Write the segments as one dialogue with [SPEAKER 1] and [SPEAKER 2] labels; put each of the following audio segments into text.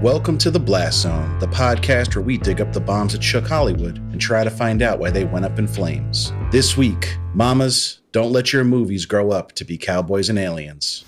[SPEAKER 1] Welcome to The Blast Zone, the podcast where we dig up the bombs that shook Hollywood and try to find out why they went up in flames. This week, mamas, don't let your movies grow up to be cowboys and aliens.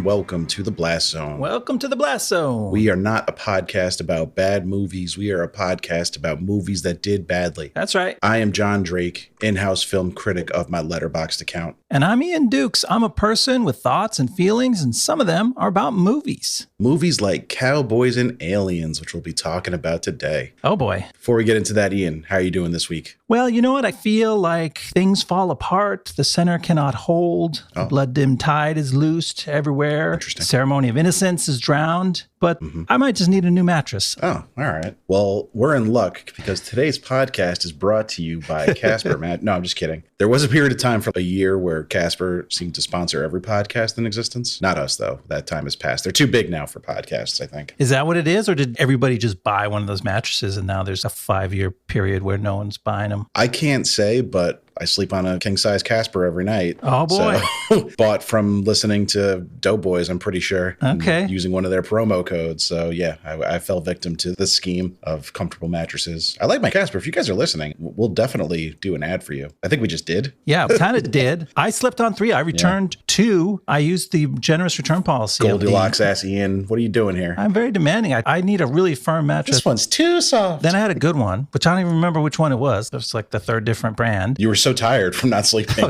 [SPEAKER 1] Welcome to The Blast Zone.
[SPEAKER 2] Welcome to The Blast Zone.
[SPEAKER 1] We are not a podcast about bad movies. We are a podcast about movies that did badly.
[SPEAKER 2] That's right.
[SPEAKER 1] I am Jon Drake, in-house film critic of my Letterboxd account.
[SPEAKER 2] And I'm Ian Dukes. I'm a person with thoughts and feelings, and some of them are about movies.
[SPEAKER 1] Movies like Cowboys and Aliens, which we'll be talking about today.
[SPEAKER 2] Oh boy.
[SPEAKER 1] Before we get into that, Ian, how are you doing this week?
[SPEAKER 2] Well, you know what? I feel like things fall apart. The center cannot hold. The blood-dimmed tide is loosed everywhere.
[SPEAKER 1] Interesting.
[SPEAKER 2] Ceremony of innocence is drowned. But I might just need a new mattress.
[SPEAKER 1] Oh, all right. Well, we're in luck because today's podcast is brought to you by Casper. No, I'm just kidding. There was a period of time for a year where Casper seemed to sponsor every podcast in existence. Not us, though. That time has passed. They're too big now for podcasts, I think.
[SPEAKER 2] Is that what it is? Or did everybody just buy one of those mattresses and now there's a 5-year period where no one's buying them?
[SPEAKER 1] I can't say, but I sleep on a king-size Casper every night.
[SPEAKER 2] Oh, boy.
[SPEAKER 1] So, bought from listening to Doughboys, I'm pretty sure.
[SPEAKER 2] Okay.
[SPEAKER 1] Using one of their promo codes. So, yeah, I fell victim to the scheme of comfortable mattresses. I like my Casper. If you guys are listening, we'll definitely do an ad for you. I think we just did.
[SPEAKER 2] Yeah, we kind of did. I slept on 3. I returned 2. I used the generous return policy.
[SPEAKER 1] Goldilocks ass Ian. What are you doing here?
[SPEAKER 2] I'm very demanding. I need a really firm mattress.
[SPEAKER 1] This one's too soft.
[SPEAKER 2] Then I had a good one, which I don't even remember which one it was. It was like the third different brand.
[SPEAKER 1] You were so tired from not sleeping.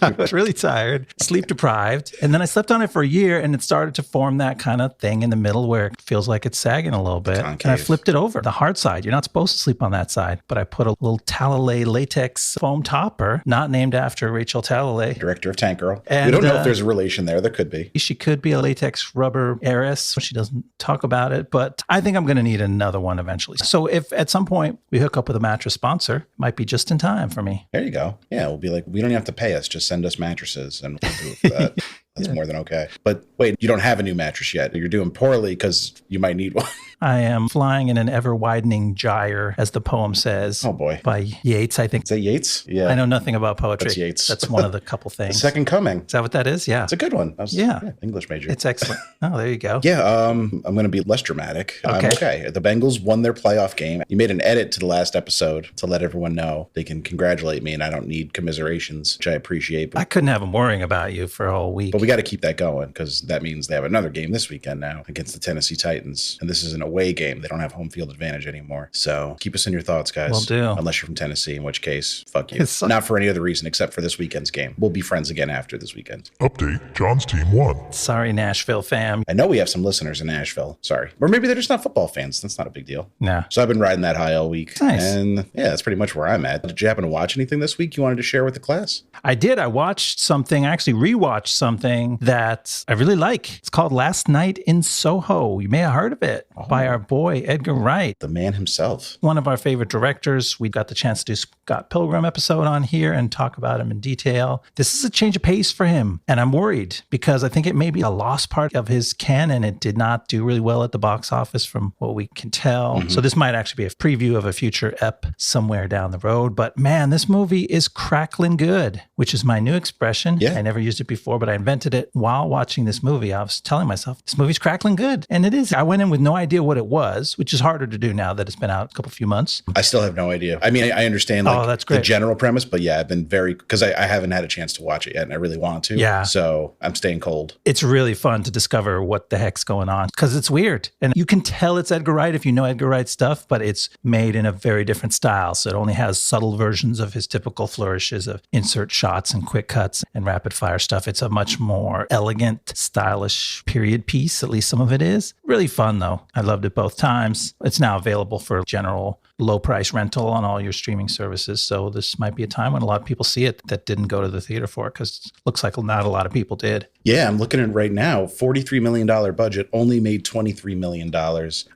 [SPEAKER 2] I was really tired, sleep deprived. And then I slept on it for a year and it started to form that kind of thing in the middle where it feels like it's sagging a little bit.
[SPEAKER 1] Concave.
[SPEAKER 2] And I flipped it over, the hard side. You're not supposed to sleep on that side. But I put a little Talalay latex foam topper, not named after Rachel Talalay.
[SPEAKER 1] Director of Tank Girl.
[SPEAKER 2] And,
[SPEAKER 1] we don't know if there's a relation there. There could be.
[SPEAKER 2] She could be a latex rubber heiress. She doesn't talk about it, but I think I'm going to need another one eventually. So if at some point we hook up with a mattress sponsor, it might be just in time for me.
[SPEAKER 1] There you go. Yeah, we'll be like, we don't have to pay us. Just send us mattresses and we'll do it for that. That's more than okay. But wait, you don't have a new mattress yet. You're doing poorly because you might need one.
[SPEAKER 2] I am flying in an ever-widening gyre, as the poem says.
[SPEAKER 1] Oh, boy.
[SPEAKER 2] By Yeats, I think.
[SPEAKER 1] Is that Yeats? Yeah.
[SPEAKER 2] I know nothing about poetry.
[SPEAKER 1] That's Yeats.
[SPEAKER 2] That's one of the couple things.
[SPEAKER 1] The Second Coming.
[SPEAKER 2] Is that what that is? Yeah.
[SPEAKER 1] It's a good one.
[SPEAKER 2] Yeah.
[SPEAKER 1] English major.
[SPEAKER 2] It's excellent. Oh, there you go.
[SPEAKER 1] Yeah, I'm going to be less dramatic.
[SPEAKER 2] Okay.
[SPEAKER 1] I'm okay. The Bengals won their playoff game. You made an edit to the last episode to let everyone know they can congratulate me and I don't need commiserations, which I appreciate.
[SPEAKER 2] I couldn't have them worrying about you for a whole week.
[SPEAKER 1] But we got to keep that going because that means they have another game this weekend now against the Tennessee Titans. And this is an away game. They don't have home field advantage anymore. So keep us in your thoughts, guys.
[SPEAKER 2] Will do.
[SPEAKER 1] Unless you're from Tennessee, in which case, fuck you. Not for any other reason except for this weekend's game. We'll be friends again after this weekend.
[SPEAKER 3] Update, Jon's team won.
[SPEAKER 2] Sorry, Nashville fam.
[SPEAKER 1] I know we have some listeners in Nashville. Sorry. Or maybe they're just not football fans. That's not a big deal.
[SPEAKER 2] No.
[SPEAKER 1] So I've been riding that high all week.
[SPEAKER 2] Nice.
[SPEAKER 1] And yeah, that's pretty much where I'm at. Did you happen to watch anything this week you wanted to share with the class?
[SPEAKER 2] I did. I watched something, I actually rewatched something that I really like. It's called Last Night in Soho. You may have heard of it by our boy, Edgar Wright.
[SPEAKER 1] The man himself.
[SPEAKER 2] One of our favorite directors. We got the chance to do Scott Pilgrim episode on here and talk about him in detail. This is a change of pace for him. And I'm worried because I think it may be a lost part of his canon. It did not do really well at the box office from what we can tell. So this might actually be a preview of a future ep somewhere down the road. But man, this movie is crackling good, which is my new expression.
[SPEAKER 1] Yeah.
[SPEAKER 2] I never used it before, but I invented it while watching this movie. I was telling myself, this movie's crackling good. And it is. I went in with no idea what it was, which is harder to do now that it's been out a few months.
[SPEAKER 1] I still have no idea. I mean, I understand
[SPEAKER 2] that's great.
[SPEAKER 1] the general premise, but yeah, I've been because I haven't had a chance to watch it yet and I really want to.
[SPEAKER 2] Yeah.
[SPEAKER 1] So I'm staying cold.
[SPEAKER 2] It's really fun to discover what the heck's going on because it's weird. And you can tell it's Edgar Wright if you know Edgar Wright stuff, but it's made in a very different style. So it only has subtle versions of his typical flourishes of insert shots and quick cuts and rapid fire stuff. It's a much more elegant, stylish period piece. At least some of it is. Really fun though. I loved it both times. It's now available for general low price rental on all your streaming services. So this might be a time when a lot of people see it that didn't go to the theater for it because it looks like not a lot of people did.
[SPEAKER 1] Yeah, I'm looking at it right now. $43 million budget, only made $23 million.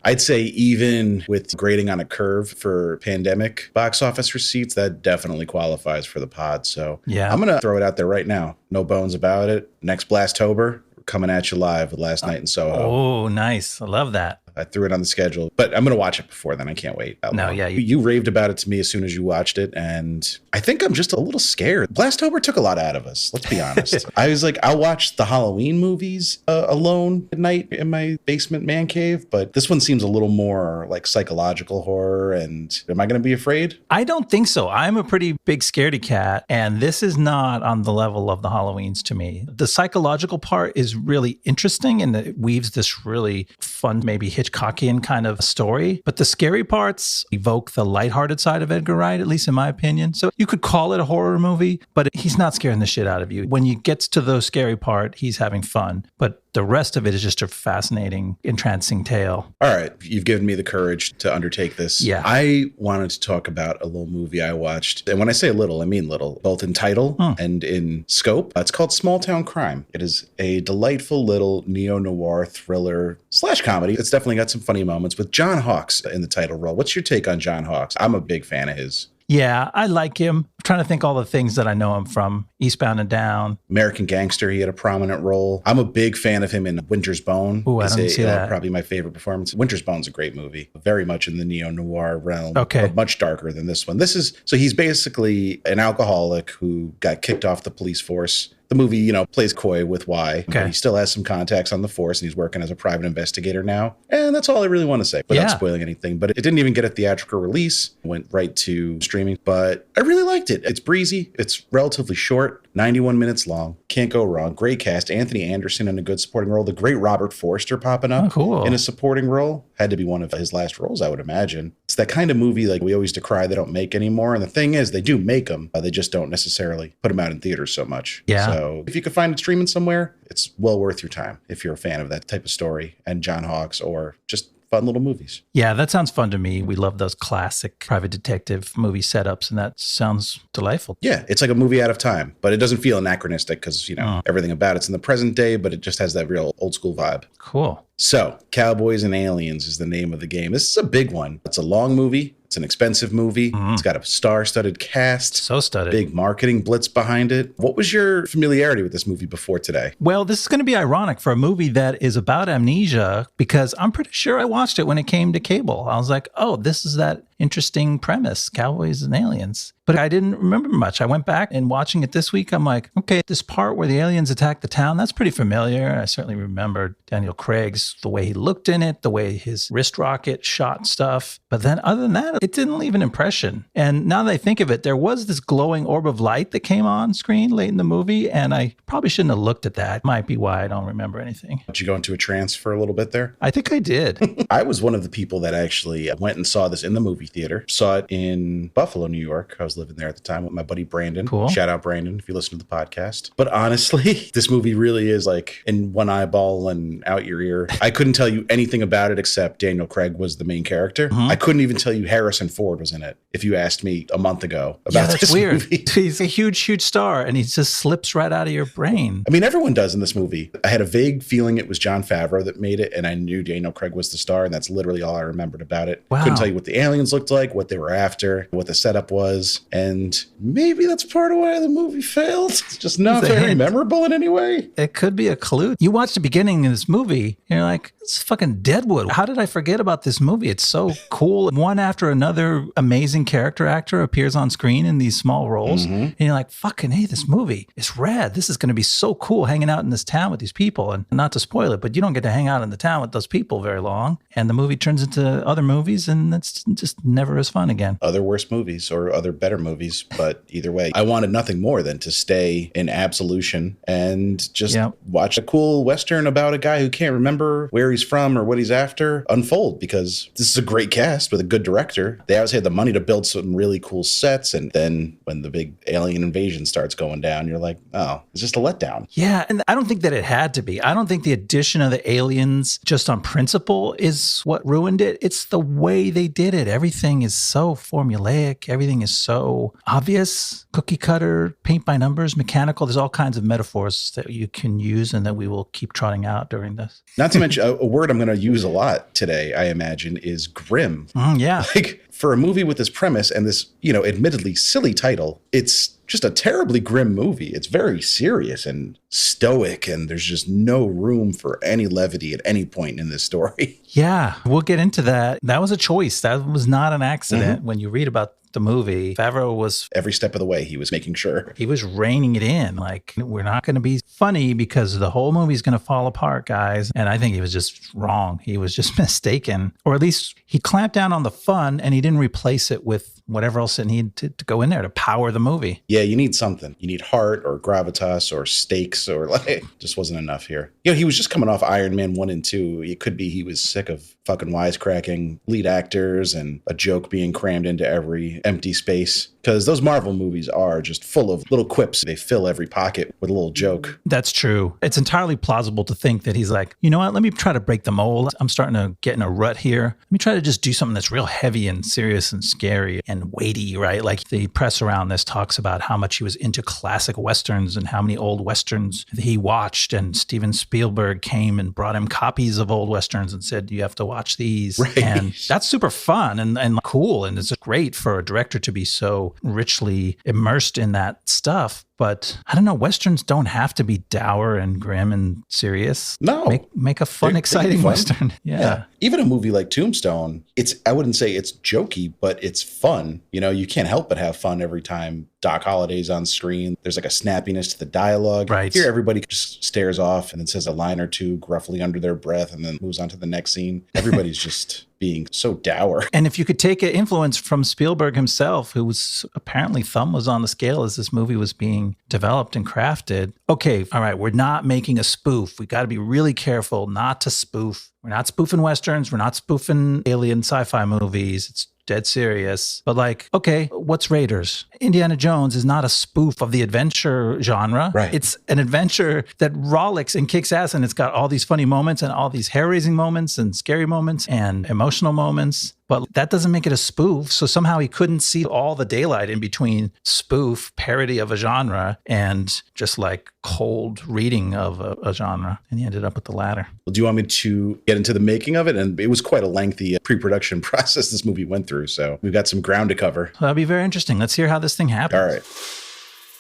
[SPEAKER 1] I'd say even with grading on a curve for pandemic box office receipts, that definitely qualifies for the pod. So
[SPEAKER 2] yeah,
[SPEAKER 1] I'm going to throw it out there right now. No bones about it. Next Blasttober, coming at you live with Last Night in Soho.
[SPEAKER 2] Oh, nice. I love that.
[SPEAKER 1] I threw it on the schedule, but I'm going to watch it before then. I can't wait. You raved about it to me as soon as you watched it, and I think I'm just a little scared. Blastober took a lot out of us. Let's be honest. I was like, I'll watch the Halloween movies alone at night in my basement man cave, but this one seems a little more like psychological horror. And am I going to be afraid?
[SPEAKER 2] I don't think so. I'm a pretty big scaredy cat, and this is not on the level of the Halloweens to me. The psychological part is really interesting, and it weaves this really fun, maybe Hitchcockian kind of story. But the scary parts evoke the lighthearted side of Edgar Wright, at least in my opinion. So you could call it a horror movie, but he's not scaring the shit out of you. When you get to the scary part, he's having fun. But the rest of it is just a fascinating, entrancing tale.
[SPEAKER 1] All right. You've given me the courage to undertake this.
[SPEAKER 2] Yeah.
[SPEAKER 1] I wanted to talk about a little movie I watched. And when I say little, I mean little, both in title and in scope. It's called Small Town Crime. It is a delightful little neo-noir thriller / comedy. It's definitely got some funny moments with John Hawkes in the title role. What's your take on John Hawkes? I'm a big fan of his.
[SPEAKER 2] Yeah, I like him. I'm trying to think all the things that I know him from. Eastbound and Down.
[SPEAKER 1] American Gangster, he had a prominent role. I'm a big fan of him in Winter's Bone.
[SPEAKER 2] Ooh, I don't see that.
[SPEAKER 1] Probably my favorite performance. Winter's Bone's a great movie. Very much in the neo-noir realm.
[SPEAKER 2] Okay.
[SPEAKER 1] But much darker than this one. So he's basically an alcoholic who got kicked off the police force. The movie, plays coy with why.
[SPEAKER 2] Okay.
[SPEAKER 1] But he still has some contacts on the force, and he's working as a private investigator now. And that's all I really want to say without spoiling anything. But it didn't even get a theatrical release. It went right to streaming. But I really liked it. It's breezy. It's relatively short, 91 minutes long. Can't go wrong. Great cast. Anthony Anderson in a good supporting role. The great Robert Forster popping up in a supporting role. Had to be one of his last roles, I would imagine. It's that kind of movie like we always decry they don't make anymore. And the thing is, they do make them. They just don't necessarily put them out in theaters so much.
[SPEAKER 2] Yeah.
[SPEAKER 1] So if you could find it streaming somewhere, it's well worth your time if you're a fan of that type of story and John Hawkes or just fun little movies.
[SPEAKER 2] Yeah, that sounds fun to me. We love those classic private detective movie setups, and that sounds delightful.
[SPEAKER 1] Yeah, it's like a movie out of time, but it doesn't feel anachronistic because, everything about it's in the present day, but it just has that real old school vibe.
[SPEAKER 2] Cool.
[SPEAKER 1] So, Cowboys and Aliens is the name of the game. This is a big one. It's a long movie. It's an expensive movie. It's got a star-studded cast.
[SPEAKER 2] So studded.
[SPEAKER 1] Big marketing blitz behind it. What was your familiarity with this movie before today?
[SPEAKER 2] Well, this is going to be ironic for a movie that is about amnesia because I'm pretty sure I watched it when it came to cable. I was like, oh, this is that interesting premise, Cowboys and Aliens. But I didn't remember much. I went back and watching it this week, I'm like, okay, this part where the aliens attack the town, that's pretty familiar. I certainly remember Daniel Craig's, the way he looked in it, the way his wrist rocket shot stuff. But then other than that, it didn't leave an impression. And now that I think of it, there was this glowing orb of light that came on screen late in the movie, and I probably shouldn't have looked at that. Might be why I don't remember anything.
[SPEAKER 1] Did you go into a trance for a little bit there?
[SPEAKER 2] I think I did.
[SPEAKER 1] I was one of the people that actually went and saw this in the movie theater. Saw it in Buffalo, New York. I was living there at the time with my buddy Brandon.
[SPEAKER 2] Cool.
[SPEAKER 1] Shout out Brandon if you listen to the podcast. But honestly, this movie really is like in one eyeball and out your ear. I couldn't tell you anything about it except Daniel Craig was the main character. I couldn't even tell you Harrison Ford was in it if you asked me a month ago about
[SPEAKER 2] that's
[SPEAKER 1] this
[SPEAKER 2] weird.
[SPEAKER 1] movie.
[SPEAKER 2] He's a huge star, and he just slips right out of your brain.
[SPEAKER 1] I mean, everyone does in this movie. I had a vague feeling it was Jon Favreau that made it, and I knew Daniel Craig was the star, and that's literally all I remembered about it.
[SPEAKER 2] Wow.
[SPEAKER 1] Couldn't tell you what the aliens looked like, what they were after, what the setup was, and maybe that's part of why the movie failed. It's just not very memorable in any way.
[SPEAKER 2] It could be a clue. You watch the beginning of this movie, and you're like, it's fucking Deadwood. How did I forget about this movie? It's so cool. One after another amazing character actor appears on screen in these small roles. And you're like, fucking, hey, this movie is rad. This is going to be so cool hanging out in this town with these people. And not to spoil it, but you don't get to hang out in the town with those people very long. And the movie turns into other movies, and it's just never as fun again.
[SPEAKER 1] Other worse movies or other better movies. But either way, I wanted nothing more than to stay in absolution and just watch a cool Western about a guy who can't remember where he's from or what he's after unfold, because this is a great cast with a good director. They always had the money to build some really cool sets. And then when the big alien invasion starts going down, you're like, oh, it's just a letdown.
[SPEAKER 2] Yeah. And I don't think that it had to be. I don't think the addition of the aliens just on principle is what ruined it. It's the way they did it. Everything is so formulaic. Everything is so obvious, cookie cutter, paint by numbers, mechanical. There's all kinds of metaphors that you can use and that we will keep trotting out during this.
[SPEAKER 1] Not to mention a word I'm going to use a lot today, I imagine, is grim.
[SPEAKER 2] Yeah.
[SPEAKER 1] Like, for a movie with this premise and this, admittedly silly title, it's just a terribly grim movie. It's very serious and stoic, and there's just no room for any levity at any point in this story.
[SPEAKER 2] Yeah, we'll get into that. That was a choice. That was not an accident. When you read about the movie, Favreau was...
[SPEAKER 1] Every step of the way, he was making sure.
[SPEAKER 2] He was reining it in. Like, we're not going to be funny because the whole movie's going to fall apart, guys. And I think he was just wrong. He was just mistaken. Or at least he clamped down on the fun and he didn't replace it with whatever else it needed to go in there to power the movie.
[SPEAKER 1] Yeah, you need something. You need heart or gravitas or stakes or like, just wasn't enough here. You know, he was just coming off Iron Man 1 and 2. It could be he was sick of fucking wisecracking lead actors and a joke being crammed into every empty space. Because those Marvel movies are just full of little quips. They fill every pocket with a little joke.
[SPEAKER 2] That's true. It's entirely plausible to think that he's like, you know what, let me try to break the mold. I'm starting to get in a rut here. Let me try to just do something that's real heavy and serious and scary and weighty, right? Like the press around this talks about how much he was into classic Westerns and how many old Westerns he watched. And Steven Spielberg came and brought him copies of old Westerns and said, you have to watch these.
[SPEAKER 1] Right.
[SPEAKER 2] And that's super fun and cool. And it's great for a director to be so richly immersed in that stuff. But I don't know, Westerns don't have to be dour and grim and serious.
[SPEAKER 1] No.
[SPEAKER 2] Make a fun, exciting Western. Yeah.
[SPEAKER 1] Even a movie like Tombstone, I wouldn't say it's jokey, but it's fun. You know, you can't help but have fun every time Doc Holliday's on screen. There's like a snappiness to the dialogue.
[SPEAKER 2] Right.
[SPEAKER 1] Here, everybody just stares off and then says a line or two gruffly under their breath and then moves on to the next scene. Everybody's just being so dour.
[SPEAKER 2] And if you could take an influence from Spielberg himself, who was apparently thumb was on the scale as this movie was being developed and crafted. Okay, all right, we're not making a spoof. We got to be really careful not to spoof. We're not spoofing Westerns. We're not spoofing alien sci-fi movies. It's dead serious. But like, okay, what's Raiders? Indiana Jones is not a spoof of the adventure genre.
[SPEAKER 1] Right.
[SPEAKER 2] It's an adventure that rollicks and kicks ass, and it's got all these funny moments and all these hair-raising moments and scary moments and emotional moments. But that doesn't make it a spoof. So somehow he couldn't see all the daylight in between spoof, parody of a genre, and just like cold reading of a genre. And he ended up with the latter.
[SPEAKER 1] Well, do you want me to get into the making of it? And it was quite a lengthy pre-production process this movie went through. So we've got some ground to cover.
[SPEAKER 2] That'll be very interesting. Let's hear how this thing happened.
[SPEAKER 1] All right.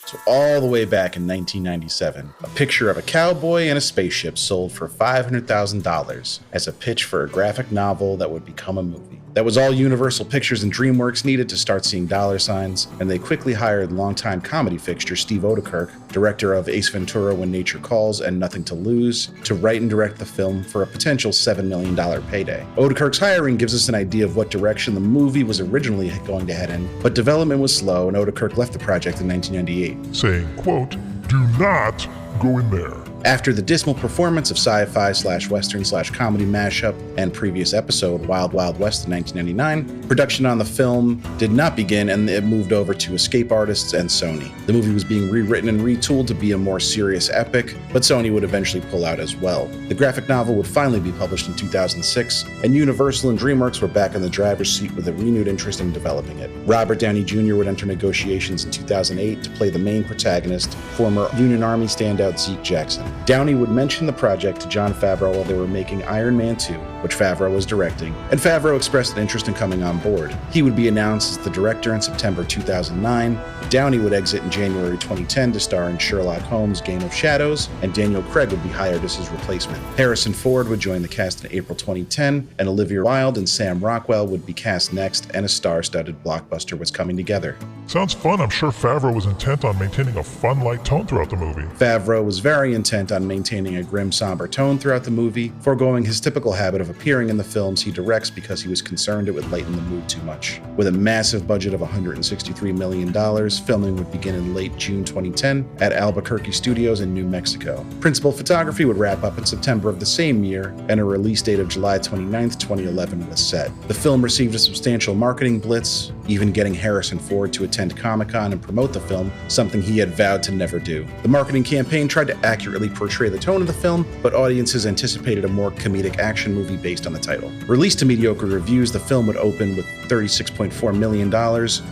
[SPEAKER 1] So all the way back in 1997, a picture of a cowboy and a spaceship sold for $500,000 as a pitch for a graphic novel that would become a movie. That was all Universal Pictures and DreamWorks needed to start seeing dollar signs, and they quickly hired longtime comedy fixture Steve Odekirk, director of Ace Ventura: When Nature Calls and Nothing to Lose, to write and direct the film for a potential $7 million payday. Odekirk's hiring gives us an idea of what direction the movie was originally going to head in, but development was slow, and Odekirk left the project in 1998.
[SPEAKER 3] Saying, quote, "Do not go in there."
[SPEAKER 1] After the dismal performance of sci-fi/western/comedy mashup and previous episode Wild Wild West in 1999, production on the film did not begin and it moved over to Escape Artists and Sony. The movie was being rewritten and retooled to be a more serious epic, but Sony would eventually pull out as well. The graphic novel would finally be published in 2006, and Universal and DreamWorks were back in the driver's seat with a renewed interest in developing it. Robert Downey Jr. would enter negotiations in 2008 to play the main protagonist, former Union Army standout Zeke Jackson. Downey would mention the project to Jon Favreau while they were making Iron Man 2, which Favreau was directing, and Favreau expressed an interest in coming on board. He would be announced as the director in September 2009. Downey would exit in January 2010 to star in Sherlock Holmes' Game of Shadows, and Daniel Craig would be hired as his replacement. Harrison Ford would join the cast in April 2010, and Olivia Wilde and Sam Rockwell would be cast next, and a star-studded blockbuster was coming together.
[SPEAKER 3] Sounds fun. I'm sure Favreau was intent on maintaining a fun, light tone throughout the movie.
[SPEAKER 1] Favreau was very intent on maintaining a grim, somber tone throughout the movie, foregoing his typical habit of appearing in the films he directs because he was concerned it would lighten the mood too much. With a massive budget of $163 million, filming would begin in late June 2010 at Albuquerque Studios in New Mexico. Principal photography would wrap up in September of the same year, and a release date of July 29, 2011 was set. The film received a substantial marketing blitz, even getting Harrison Ford to attend Comic-Con and promote the film, something he had vowed to never do. The marketing campaign tried to accurately portray the tone of the film, but audiences anticipated a more comedic action movie based on the title. Released to mediocre reviews, the film would open with $36.4 million,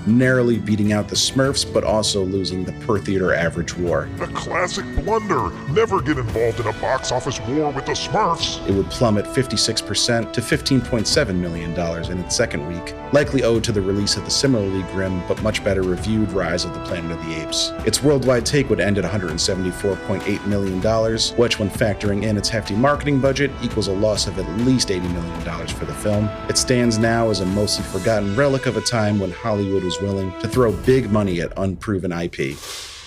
[SPEAKER 1] narrowly beating out the Smurfs, but also losing the per-theater average war.
[SPEAKER 3] The classic blunder. Never get involved in a box office war with the Smurfs.
[SPEAKER 1] It would plummet 56% to $15.7 million in its second week, likely owed to the release of the similarly grim but much better reviewed Rise of the Planet of the Apes. Its worldwide take would end at $174.8 million, which, when factoring in its hefty marketing budget, equals a loss of at least $80 million for the film. It stands now as a mostly forgotten relic of a time when Hollywood was willing to throw big money at unproven IP.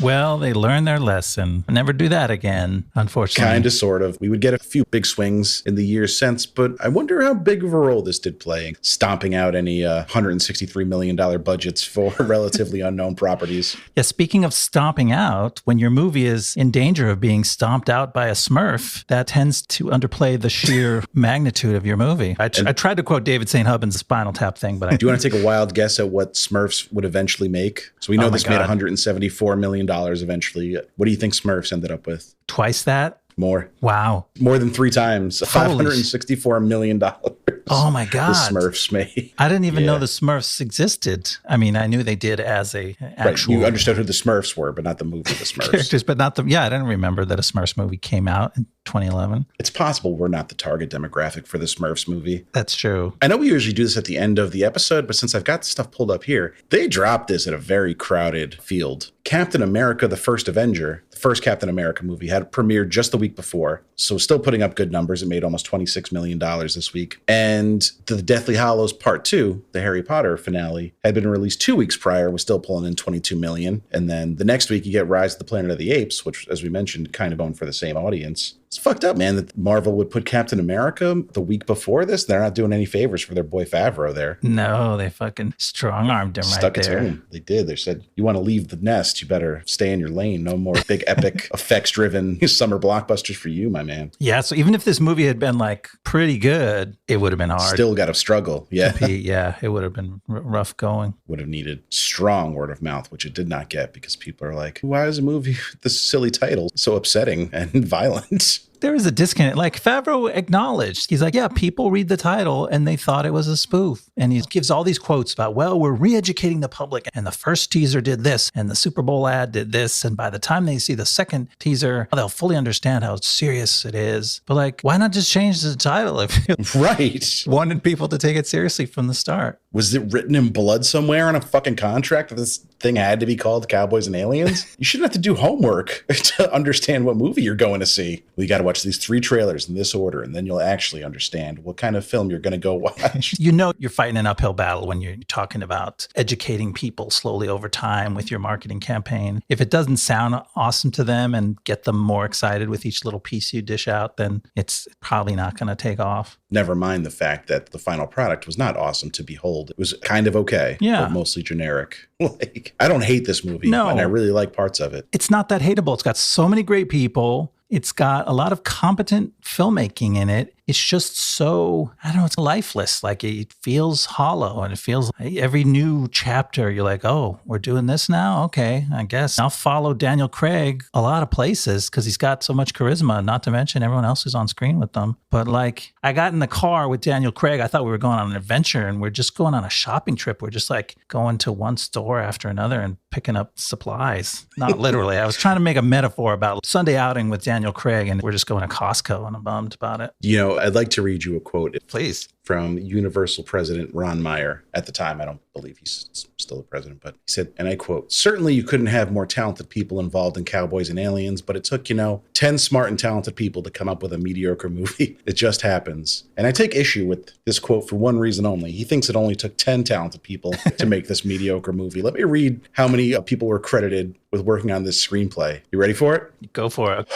[SPEAKER 2] Well, they learned their lesson. Never do that again, unfortunately.
[SPEAKER 1] Kind of, sort of. We would get a few big swings in the years since, but I wonder how big of a role this did play, stomping out any $163 million budgets for relatively unknown properties.
[SPEAKER 2] Yeah, speaking of stomping out, when your movie is in danger of being stomped out by a Smurf, that tends to underplay the sheer magnitude of your movie. I tried to quote David St. Hubbins' Spinal Tap thing, but
[SPEAKER 1] Do you want to take a wild guess at what Smurfs would eventually make? So we know this made $174 million eventually. What do you think Smurfs ended up with?
[SPEAKER 2] Twice that?
[SPEAKER 1] More.
[SPEAKER 2] Wow.
[SPEAKER 1] More than 3 times. $564 million.
[SPEAKER 2] Oh my God.
[SPEAKER 1] The Smurfs made.
[SPEAKER 2] I didn't even know the Smurfs existed. I mean, I knew they did as a actual...
[SPEAKER 1] Right. You understood who the Smurfs were, but not the movie The Smurfs.
[SPEAKER 2] Characters, but not the... Yeah, I didn't remember that a Smurfs movie came out in 2011.
[SPEAKER 1] It's possible we're not the target demographic for the Smurfs movie.
[SPEAKER 2] That's true.
[SPEAKER 1] I know we usually do this at the end of the episode, but since I've got the stuff pulled up here, they dropped this at a very crowded field. Captain America, the First Avenger, the first Captain America movie, had premiered just the week before, so still putting up good numbers. It made almost $26 million this week. And The Deathly Hallows Part 2, the Harry Potter finale, had been released 2 weeks prior, was still pulling in $22 million. And then the next week you get Rise of the Planet of the Apes, which, as we mentioned, kind of owned for the same audience. It's fucked up, man, that Marvel would put Captain America the week before this. They're not doing any favors for their boy Favreau there.
[SPEAKER 2] No, they fucking strong-armed him
[SPEAKER 1] Stuck
[SPEAKER 2] right there.
[SPEAKER 1] Stuck it to him. They did. They said, you want to leave the nest, you better stay in your lane. No more big, epic, effects-driven summer blockbusters for you, my man.
[SPEAKER 2] Yeah, so even if this movie had been, like, pretty good, it would have been hard.
[SPEAKER 1] Still got to struggle, yeah.
[SPEAKER 2] Yeah, it would have been rough going.
[SPEAKER 1] Would have needed strong word of mouth, which it did not get because people are like, why is a movie with this silly title so upsetting and violent?
[SPEAKER 2] There is a disconnect. Like Favreau acknowledged, he's like, yeah, people read the title and they thought it was a spoof. And he gives all these quotes about, well, we're re-educating the public. And the first teaser did this and the Super Bowl ad did this. And by the time they see the second teaser, they'll fully understand how serious it is. But like, why not just change the title if you wanted people to take it seriously from the start?
[SPEAKER 1] Was it written in blood somewhere on a fucking contract that this thing had to be called Cowboys and Aliens? You shouldn't have to do homework to understand what movie you're going to see. We got to watch these 3 trailers in this order, and then you'll actually understand what kind of film you're going to go watch.
[SPEAKER 2] You know you're fighting an uphill battle when you're talking about educating people slowly over time with your marketing campaign. If it doesn't sound awesome to them and get them more excited with each little piece you dish out, then it's probably not going to take off.
[SPEAKER 1] Never mind the fact that the final product was not awesome to behold. It was kind of okay, but mostly generic. Like, I don't hate this movie, and I really like parts of it.
[SPEAKER 2] It's not that hateable. It's got so many great people. It's got a lot of competent filmmaking in it. It's just so, I don't know, it's lifeless. Like it feels hollow and it feels like every new chapter, you're like, oh, we're doing this now? Okay, I guess. I'll follow Daniel Craig a lot of places because he's got so much charisma, not to mention everyone else who's on screen with them. But like, I got in the car with Daniel Craig. I thought we were going on an adventure and we're just going on a shopping trip. We're just like going to one store after another and picking up supplies. Not literally. I was trying to make a metaphor about Sunday outing with Daniel Craig and we're just going to Costco and I'm bummed about it.
[SPEAKER 1] You know, I'd like to read you a quote.
[SPEAKER 2] Please.
[SPEAKER 1] From Universal President Ron Meyer. At the time, I don't believe he's still the president, but he said, and I quote, "Certainly you couldn't have more talented people involved in Cowboys and Aliens, but it took, 10 smart and talented people to come up with a mediocre movie. It just happens." And I take issue with this quote for one reason only. He thinks it only took 10 talented people to make this mediocre movie. Let me read how many people were credited with working on this screenplay. You ready for it?
[SPEAKER 2] Go for it.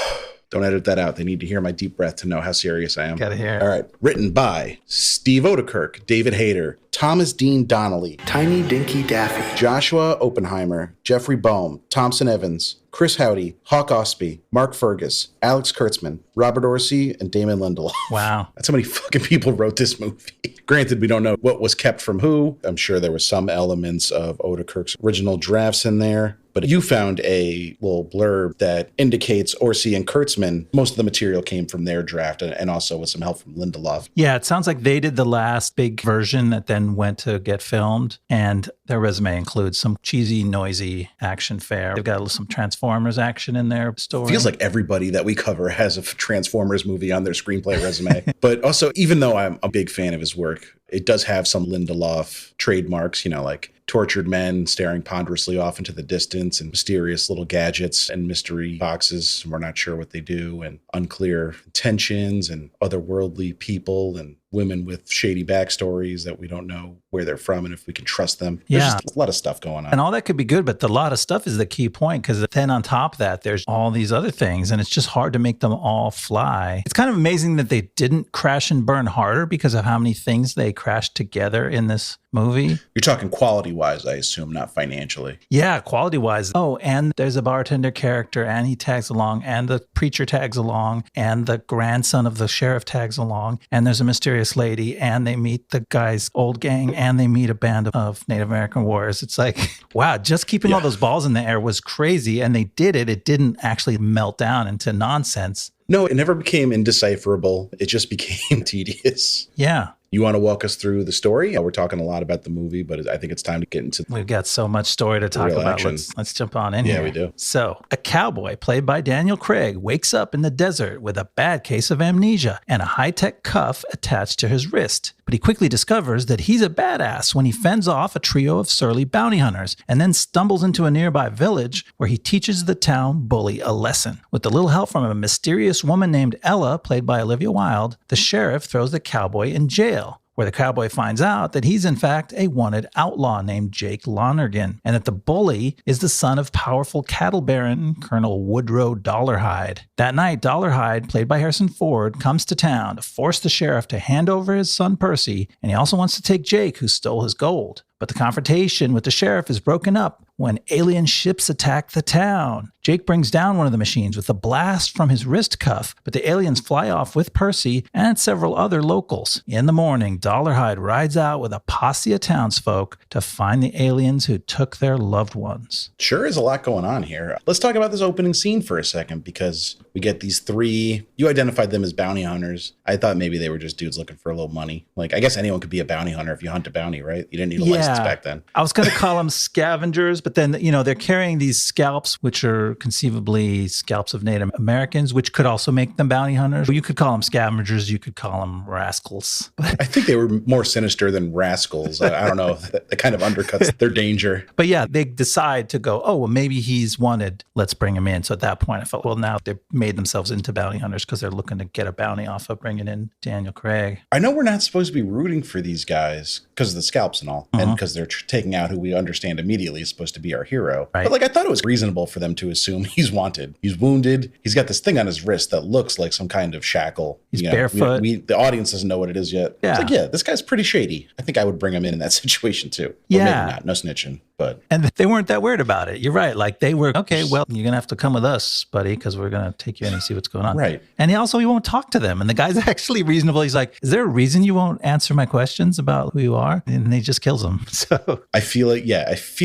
[SPEAKER 1] Don't edit that out. They need to hear my deep breath to know how serious I am.
[SPEAKER 2] Gotta hear it.
[SPEAKER 1] All right. Written by Steve Odekirk, David Hayter, Thomas Dean Donnelly,
[SPEAKER 4] Tiny Dinky Daffy,
[SPEAKER 1] Joshua Oppenheimer, Jeffrey Boehm, Thompson Evans, Chris Howdy, Hawk Ostby, Mark Fergus, Alex Kurtzman, Robert Orsi, and Damon Lindelof.
[SPEAKER 2] Wow.
[SPEAKER 1] That's how many fucking people wrote this movie. Granted, we don't know what was kept from who. I'm sure there were some elements of Odekirk's original drafts in there. But you found a little blurb that indicates Orsi and Kurtzman, most of the material came from their draft and also with some help from Lindelof.
[SPEAKER 2] Yeah, it sounds like they did the last big version that then went to get filmed. And their resume includes some cheesy, noisy action fare. They've got some Transformers action in their story.
[SPEAKER 1] Feels like everybody that we cover has a Transformers movie on their screenplay resume. But also, even though I'm a big fan of his work, it does have some Lindelof trademarks, like tortured men staring ponderously off into the distance and mysterious little gadgets and mystery boxes. We're not sure what they do, and unclear intentions and otherworldly people and women with shady backstories that we don't know where they're from and if we can trust them. There's just a lot of stuff going on.
[SPEAKER 2] And all that could be good, but the lot of stuff is the key point, because then on top of that, there's all these other things, and it's just hard to make them all fly. It's kind of amazing that they didn't crash and burn harder because of how many things they crashed together in this movie.
[SPEAKER 1] You're talking quality-wise, I assume, not financially.
[SPEAKER 2] Yeah, quality-wise. Oh, and there's a bartender character, and he tags along, and the preacher tags along, and the grandson of the sheriff tags along, and there's a mysterious lady, and they meet the guy's old gang, and they meet a band of Native American warriors. It's like, wow, just keeping all those balls in the air was crazy, and they did it. It didn't actually melt down into nonsense.
[SPEAKER 1] No, it never became indecipherable. It just became tedious.
[SPEAKER 2] Yeah.
[SPEAKER 1] You want to walk us through the story? We're talking a lot about the movie, but I think it's time to get into
[SPEAKER 2] We've got so much story to talk about. Let's jump on in here.
[SPEAKER 1] Yeah, we do.
[SPEAKER 2] So, a cowboy played by Daniel Craig wakes up in the desert with a bad case of amnesia and a high-tech cuff attached to his wrist. But he quickly discovers that he's a badass when he fends off a trio of surly bounty hunters and then stumbles into a nearby village where he teaches the town bully a lesson. With a little help from a mysterious woman named Ella, played by Olivia Wilde, the sheriff throws the cowboy in jail, where the cowboy finds out that he's in fact a wanted outlaw named Jake Lonergan, and that the bully is the son of powerful cattle baron Colonel Woodrow Dollarhide. That night, Dollarhide, played by Harrison Ford, comes to town to force the sheriff to hand over his son Percy, and he also wants to take Jake, who stole his gold. But the confrontation with the sheriff is broken up when alien ships attack the town. Jake brings down one of the machines with a blast from his wrist cuff, but the aliens fly off with Percy and several other locals. In the morning, Dollarhide rides out with a posse of townsfolk to find the aliens who took their loved ones.
[SPEAKER 1] Sure is a lot going on here. Let's talk about this opening scene for a second, because we get these three, you identified them as bounty hunters. I thought maybe they were just dudes looking for a little money. Like, I guess anyone could be a bounty hunter if you hunt a bounty, right? You didn't need a license back then.
[SPEAKER 2] I was going to call them scavengers, but then, they're carrying these scalps, which are conceivably scalps of Native Americans, which could also make them bounty hunters. You could call them scavengers. You could call them rascals.
[SPEAKER 1] I think they were more sinister than rascals. I don't know. That kind of undercuts their danger.
[SPEAKER 2] But yeah, they decide to go, oh, well, maybe he's wanted. Let's bring him in. So at that point, I felt, well, now they've made themselves into bounty hunters because they're looking to get a bounty off of bringing in Daniel Craig.
[SPEAKER 1] I know we're not supposed to be rooting for these guys because of the scalps and all, and because they're taking out who we understand immediately is supposed to be our hero.
[SPEAKER 2] Right.
[SPEAKER 1] But I thought it was reasonable for them to assume he's wanted. He's wounded. He's got this thing on his wrist that looks like some kind of shackle.
[SPEAKER 2] He's barefoot.
[SPEAKER 1] The audience doesn't know what it is yet.
[SPEAKER 2] Yeah.
[SPEAKER 1] It's like, this guy's pretty shady. I think I would bring him in that situation too.
[SPEAKER 2] Yeah.
[SPEAKER 1] Or maybe not. No snitching. But
[SPEAKER 2] and they weren't that weird about it. You're right. Like they were, okay, well, you're going to have to come with us, buddy, because we're going to take you in and see what's going on.
[SPEAKER 1] Right.
[SPEAKER 2] And he won't talk to them. And the guy's actually reasonable. He's like, is there a reason you won't answer my questions about who you are? And he just kills him. So
[SPEAKER 1] I feel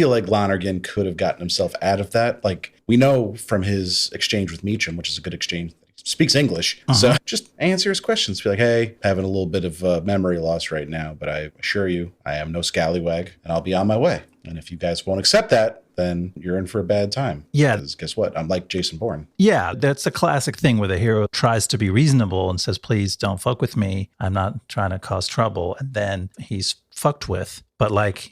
[SPEAKER 1] like Lonergan could have gotten himself out of that. Like, we know from his exchange with Meacham, which is a good exchange, speaks English. So just answer his questions. Be like, hey, having a little bit of memory loss right now, but I assure you, I am no scallywag and I'll be on my way. And if you guys won't accept that, then you're in for a bad time.
[SPEAKER 2] Yeah.
[SPEAKER 1] Because guess what? I'm like Jason Bourne.
[SPEAKER 2] Yeah, that's a classic thing where the hero tries to be reasonable and says, please don't fuck with me. I'm not trying to cause trouble. And then he's fucked with. But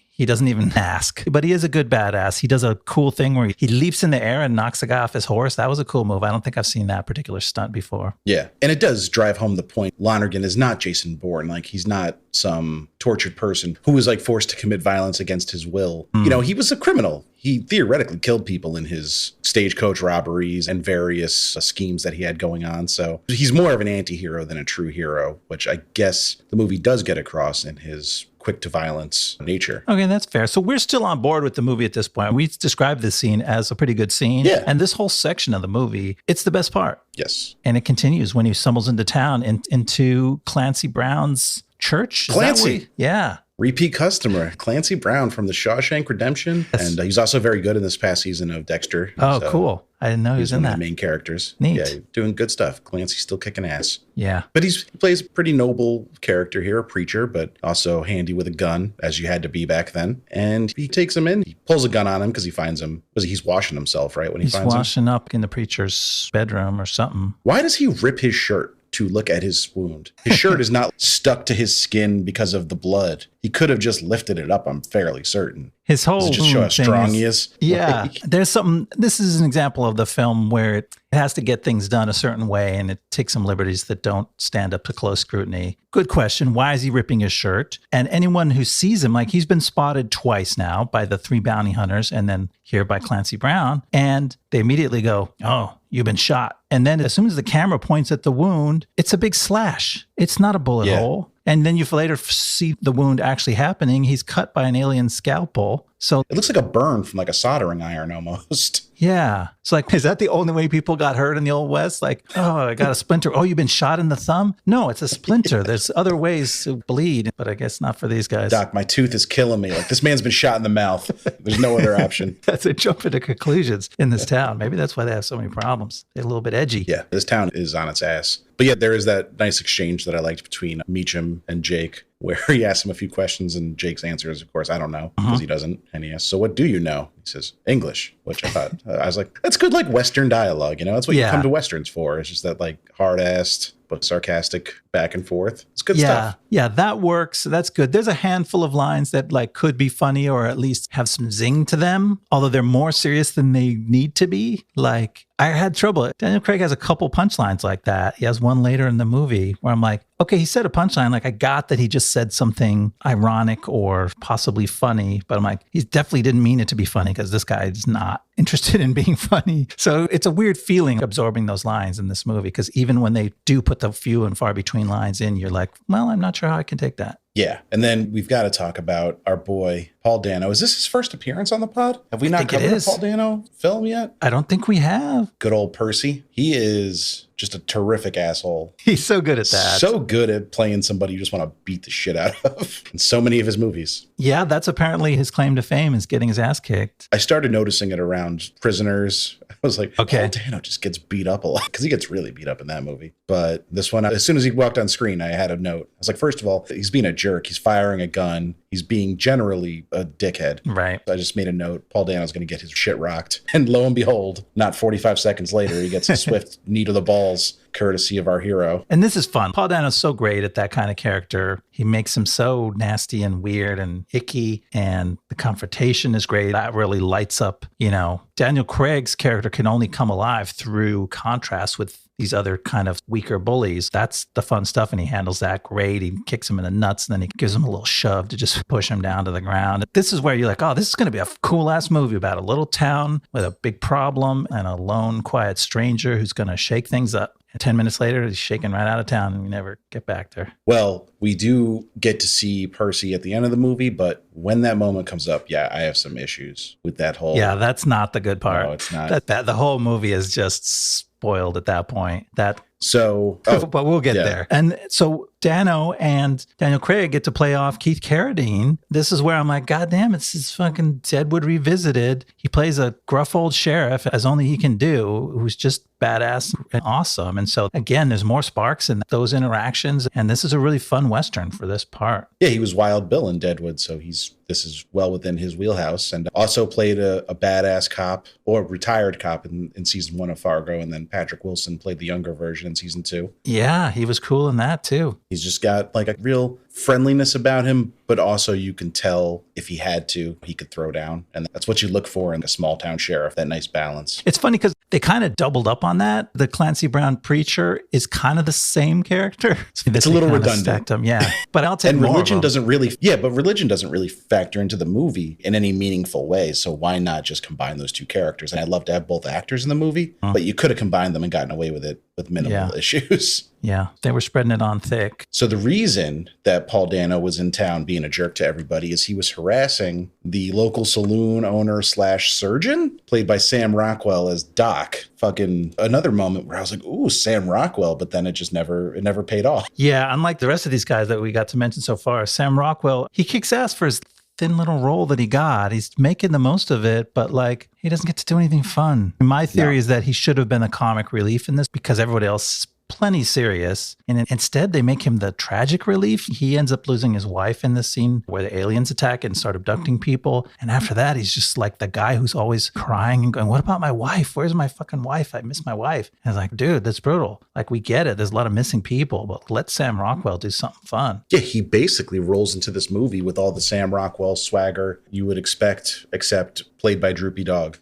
[SPEAKER 2] he doesn't even ask. But he is a good badass. He does a cool thing where he leaps in the air and knocks the guy off his horse. That was a cool move. I don't think I've seen that particular stunt before.
[SPEAKER 1] Yeah. And it does drive home the point. Lonergan is not Jason Bourne. He's not some tortured person who was forced to commit violence against his will. He was a criminal. He theoretically killed people in his stagecoach robberies and various schemes that he had going on. So he's more of an anti-hero than a true hero, which I guess the movie does get across in his quick to violence nature.
[SPEAKER 2] Okay, that's fair. So we're still on board with the movie at this point. We described this scene as a pretty good scene.
[SPEAKER 1] Yeah.
[SPEAKER 2] And this whole section of the movie, it's the best part.
[SPEAKER 1] Yes.
[SPEAKER 2] And it continues when he stumbles into town into Clancy Brown's church.
[SPEAKER 1] Clancy.
[SPEAKER 2] Yeah.
[SPEAKER 1] Repeat customer, Clancy Brown from the Shawshank Redemption.
[SPEAKER 2] Yes.
[SPEAKER 1] And he's also very good in this past season of Dexter.
[SPEAKER 2] Oh, cool. I didn't know he was in
[SPEAKER 1] one of
[SPEAKER 2] that.
[SPEAKER 1] the main characters.
[SPEAKER 2] Neat.
[SPEAKER 1] Yeah, doing good stuff. Clancy's still kicking ass.
[SPEAKER 2] Yeah.
[SPEAKER 1] But he plays a pretty noble character here, a preacher, but also handy with a gun, as you had to be back then. And he takes him in. He pulls a gun on him because he finds him. He's washing himself, right, when he
[SPEAKER 2] He's
[SPEAKER 1] finds him?
[SPEAKER 2] washing up in the preacher's bedroom or something.
[SPEAKER 1] Why does he rip his shirt to look at his wound? His shirt is not stuck to his skin because of the blood. He could have just lifted it up, I'm fairly certain.
[SPEAKER 2] His whole
[SPEAKER 1] Does it just show how strong he is?
[SPEAKER 2] Yeah.
[SPEAKER 1] Like,
[SPEAKER 2] There's something, this is an example of the film where it has to get things done a certain way and it takes some liberties that don't stand up to close scrutiny. Good question. Why is he ripping his shirt? And anyone who sees him, like he's been spotted twice now by the 3 bounty hunters and then here by Clancy Brown. And they immediately go, oh, you've been shot. And then as soon as the camera points at the wound, it's a big slash. It's not a bullet hole. And then you later see the wound actually happening. He's cut by an alien scalpel. So
[SPEAKER 1] it looks like a burn from like a soldering iron almost.
[SPEAKER 2] Yeah. It's like, is that the only way people got hurt in the Old West? Like, oh, I got a splinter. Oh, you've been shot in the thumb? No, it's a splinter. There's other ways to bleed, but I guess not for these guys.
[SPEAKER 1] Doc, my tooth is killing me. Like, this man's been shot in the mouth. There's no other option.
[SPEAKER 2] That's a jump into conclusions in this town. Maybe that's why they have so many problems. They're a little bit edgy.
[SPEAKER 1] Yeah, this town is on its ass. But yeah, there is that nice exchange that I liked between Meacham and Jake, where he asks him a few questions and Jake's answer is, of course, I don't know, because he doesn't. And he asks, so what do you know? He says, English, which I thought, I was like, that's good, like Western dialogue, you know? That's what you come to Westerns for. It's just that like hard-assed, but sarcastic back and forth. It's good stuff.
[SPEAKER 2] Yeah, that works. That's good. There's a handful of lines that like could be funny or at least have some zing to them, although they're more serious than they need to be. Like, I had trouble. Daniel Craig has a couple punchlines like that. He has one later in the movie where I'm like, okay, he said a punchline. Like, I got that he just said something ironic or possibly funny, but I'm like, he definitely didn't mean it to be funny because this guy is not interested in being funny. So it's a weird feeling absorbing those lines in this movie because even when they do put the few and far between lines in, you're like, well, I'm not sure how I can take that.
[SPEAKER 1] Yeah. And then we've got to talk about our boy, Paul Dano. Is this his first appearance on the pod? Have we not covered a Paul Dano film yet?
[SPEAKER 2] I don't think we have.
[SPEAKER 1] Good old Percy. He is just a terrific asshole.
[SPEAKER 2] He's so good at that.
[SPEAKER 1] So good at playing somebody you just want to beat the shit out of in so many of his movies.
[SPEAKER 2] Yeah, that's apparently his claim to fame is getting his ass kicked.
[SPEAKER 1] I started noticing it around Prisoners. I was like, okay, Paul Dano just gets beat up a lot because he gets really beat up in that movie. But this one, as soon as he walked on screen, I had a note. I was like, first of all, he's being a jerk. He's firing a gun. He's being generally a dickhead.
[SPEAKER 2] Right.
[SPEAKER 1] I just made a note. Paul Dano's going to get his shit rocked. And lo and behold, not 45 seconds later, he gets a swift knee to the balls, courtesy of our hero.
[SPEAKER 2] And this is fun. Paul Dano's so great at that kind of character. He makes him so nasty and weird and icky. And the confrontation is great. That really lights up, you know. Daniel Craig's character can only come alive through contrast with these other kind of weaker bullies. That's the fun stuff. And he handles that great. He kicks him in the nuts and then he gives him a little shove to just push him down to the ground. This is where you're like, oh, this is going to be a cool ass movie about a little town with a big problem and a lone, quiet stranger who's going to shake things up. And 10 minutes later, he's shaking right out of town and we never get back there.
[SPEAKER 1] Well, we do get to see Percy at the end of the movie, but when that moment comes up, yeah, I have some issues with that whole...
[SPEAKER 2] Yeah, that's not the good part.
[SPEAKER 1] No, it's not.
[SPEAKER 2] That the whole movie is just spoiled at that point. But we'll get there. And so Dano and Daniel Craig get to play off Keith Carradine. This is where I'm like, God damn, it's his fucking Deadwood revisited. He plays a gruff old sheriff as only he can do, who's just badass and awesome. And so again, there's more sparks in those interactions. And this is a really fun Western for this part.
[SPEAKER 1] Yeah, he was Wild Bill in Deadwood. So this is well within his wheelhouse, and also played a badass cop or retired cop in season 1 of Fargo. And then Patrick Wilson played the younger version in season 2.
[SPEAKER 2] Yeah, he was cool in that too.
[SPEAKER 1] He's just got like a real friendliness about him, but also you can tell if he had to, he could throw down. And that's what you look for in a small town sheriff, that nice balance.
[SPEAKER 2] It's funny because they kind of doubled up on that. The Clancy Brown preacher is kind of the same character.
[SPEAKER 1] It's a little redundant.
[SPEAKER 2] Yeah, but I'll take
[SPEAKER 1] and
[SPEAKER 2] more
[SPEAKER 1] religion
[SPEAKER 2] of them.
[SPEAKER 1] religion doesn't really factor into the movie in any meaningful way. So why not just combine those two characters? And I'd love to have both actors in the movie, but you could have combined them and gotten away with it with minimal issues.
[SPEAKER 2] Yeah, they were spreading it on thick.
[SPEAKER 1] So the reason that Paul Dano was in town being a jerk to everybody is he was harassing the local saloon owner / surgeon, played by Sam Rockwell as Doc. Fucking another moment where I was like, ooh, Sam Rockwell, but then it never paid off.
[SPEAKER 2] Yeah, unlike the rest of these guys that we got to mention so far, Sam Rockwell, he kicks ass for his thin little role that he got. He's making the most of it, but like he doesn't get to do anything fun. My theory is that he should have been a comic relief in this because everybody else is plenty serious. And instead, they make him the tragic relief. He ends up losing his wife in this scene where the aliens attack and start abducting people. And after that, he's just like the guy who's always crying and going, what about my wife? Where's my fucking wife? I miss my wife. And it's like, dude, that's brutal. Like, we get it. There's a lot of missing people, but let Sam Rockwell do something fun.
[SPEAKER 1] Yeah, he basically rolls into this movie with all the Sam Rockwell swagger you would expect, except played by Droopy Dog.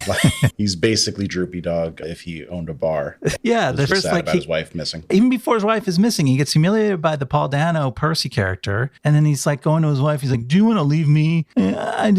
[SPEAKER 1] He's basically Droopy Dog if he owned a bar.
[SPEAKER 2] Yeah,
[SPEAKER 1] the first like his wife missing.
[SPEAKER 2] Even before his wife is missing, he gets humiliated by the Paul Dano Percy character, and then he's like going to his wife. He's like, "Do you want to leave me? I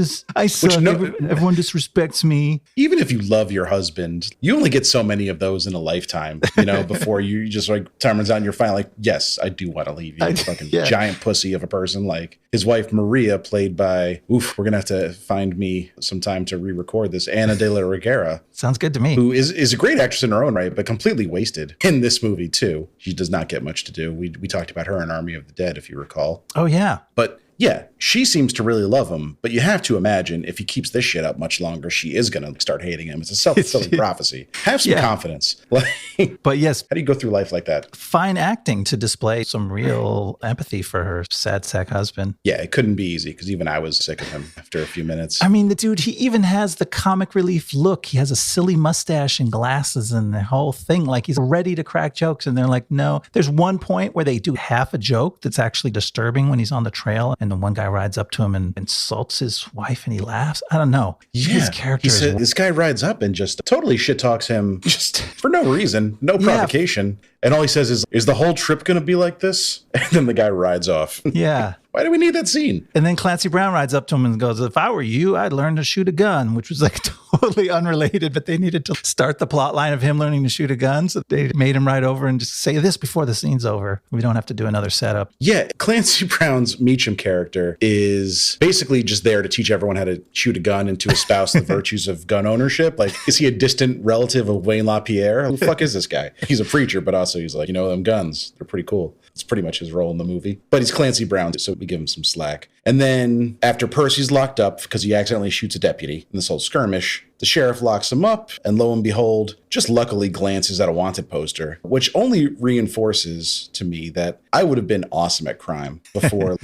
[SPEAKER 2] suck. Everyone disrespects me."
[SPEAKER 1] Even if you love your husband, you only get so many of those in a lifetime. Before you just like time runs out and you're finally like, "Yes, I do want to leave you." Fucking giant pussy of a person. Like his wife Maria, played by we're gonna have to find me some time to re-record this. Ana de la Reguera.
[SPEAKER 2] Sounds good to me.
[SPEAKER 1] Who is a great actress in her own right, but completely wasted in this movie too. She does not get much to do. We talked about her in Army of the Dead, if you recall.
[SPEAKER 2] Oh yeah.
[SPEAKER 1] But yeah, she seems to really love him, but you have to imagine if he keeps this shit up much longer, she is going to start hating him. It's a self-fulfilling prophecy. Have some confidence.
[SPEAKER 2] But yes.
[SPEAKER 1] How do you go through life like that?
[SPEAKER 2] Fine acting to display some real empathy for her sad sack husband.
[SPEAKER 1] Yeah, it couldn't be easy because even I was sick of him after a few minutes.
[SPEAKER 2] I mean, the dude, he even has the comic relief look. He has a silly mustache and glasses and the whole thing. Like he's ready to crack jokes. And they're like, no. There's one point where they do half a joke that's actually disturbing when he's on the trail. And the one guy rides up to him and insults his wife and he laughs. I don't know. His character
[SPEAKER 1] this guy rides up and just totally shit talks him just for no reason, no provocation. And all he says is the whole trip going to be like this? And then the guy rides off.
[SPEAKER 2] Yeah.
[SPEAKER 1] Why do we need that scene?
[SPEAKER 2] And then Clancy Brown rides up to him and goes, if I were you, I'd learn to shoot a gun, which was like totally unrelated, but they needed to start the plot line of him learning to shoot a gun. So they made him ride over and just say this before the scene's over. We don't have to do another setup.
[SPEAKER 1] Yeah. Clancy Brown's Meacham character is basically just there to teach everyone how to shoot a gun and to espouse the virtues of gun ownership. Like, is he a distant relative of Wayne LaPierre? Who the fuck is this guy? He's a preacher, but also he's like, them guns, they're pretty cool. It's pretty much his role in the movie. But he's Clancy Brown, so we give him some slack. And then after Percy's locked up because he accidentally shoots a deputy in this whole skirmish, the sheriff locks him up, and lo and behold, just luckily glances at a wanted poster, which only reinforces to me that I would have been awesome at crime before,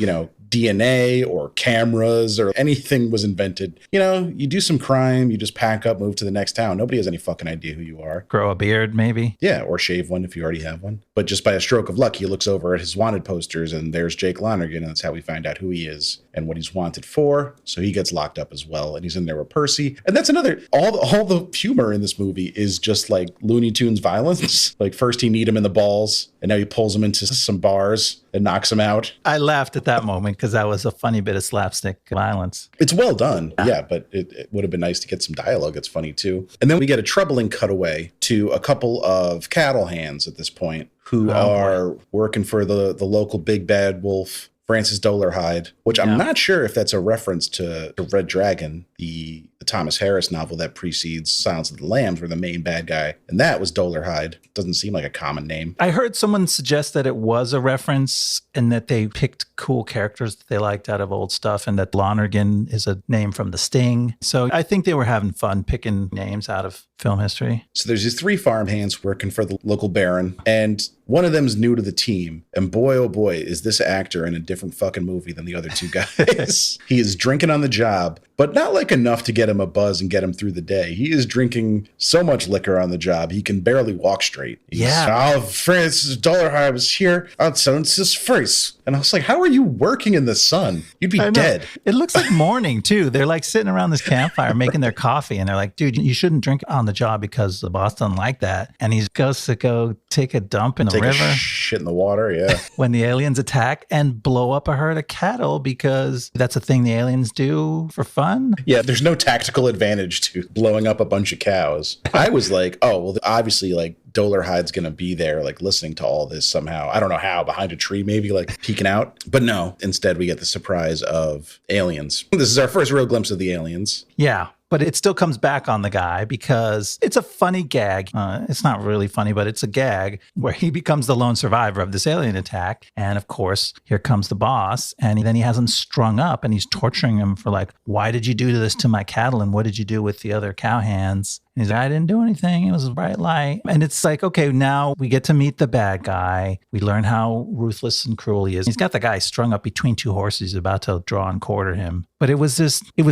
[SPEAKER 1] DNA or cameras or anything was invented. You do some crime, you just pack up, move to the next town. Nobody has any fucking idea who you are.
[SPEAKER 2] Grow a beard, maybe.
[SPEAKER 1] Yeah, or shave one if you already have one. But just by a stroke of luck, he looks over at his wanted posters and there's Jake Lonergan, and that's how we find out who he is and what he's wanted for. So he gets locked up as well, and he's in there with Percy. And that's another, all the humor in this movie is just like Looney Tunes violence. Like first he kneed him in the balls, and now he pulls him into some bars and knocks him out.
[SPEAKER 2] I laughed at that moment because that was a funny bit of slapstick violence.
[SPEAKER 1] It's well done. Yeah, but it would have been nice to get some dialogue that's funny too. And then we get a troubling cutaway to a couple of cattle hands at this point who are working for the local big bad wolf, Francis Dolarhyde, which I'm not sure if that's a reference to Red Dragon, the Thomas Harris novel that precedes Silence of the Lambs, where the main bad guy, and that was Dolarhyde. Doesn't seem like a common name.
[SPEAKER 2] I heard someone suggest that it was a reference and that they picked cool characters that they liked out of old stuff, and that Lonergan is a name from The Sting. So I think they were having fun picking names out of film history.
[SPEAKER 1] So there's these three farmhands working for the local baron, and one of them is new to the team. And boy, oh boy, is this actor in a different fucking movie than the other two guys. He is drinking on the job, but not like enough to get him a buzz and get him through the day. He is drinking so much liquor on the job, he can barely walk straight. Francis Dolarhyde was here on Census First. And I was like, how are you working in the sun? You'd be dead.
[SPEAKER 2] It looks like morning, too. They're like sitting around this campfire making their coffee. And they're like, dude, you shouldn't drink on the job because the boss doesn't like that. And he goes to go take a dump in the river.
[SPEAKER 1] Shit in the water, yeah.
[SPEAKER 2] When the aliens attack and blow up a herd of cattle because that's a thing the aliens do for fun.
[SPEAKER 1] Yeah, there's no tactical advantage to blowing up a bunch of cows. I was like, oh, well, obviously, like, Dolarhyde's going to be there, like listening to all this somehow. I don't know how, behind a tree, maybe like peeking out. But no, instead we get the surprise of aliens. This is our first real glimpse of the aliens.
[SPEAKER 2] Yeah. But it still comes back on the guy because it's a funny gag. It's not really funny, but it's a gag where he becomes the lone survivor of this alien attack. And of course, here comes the boss. And then he has him strung up and he's torturing him for like, why did you do this to my cattle? And what did you do with the other cowhands? And he's like, I didn't do anything. It was a bright light. And it's like, okay, now we get to meet the bad guy. We learn how ruthless and cruel he is. He's got the guy strung up between two horses. He's about to draw and quarter him. But it was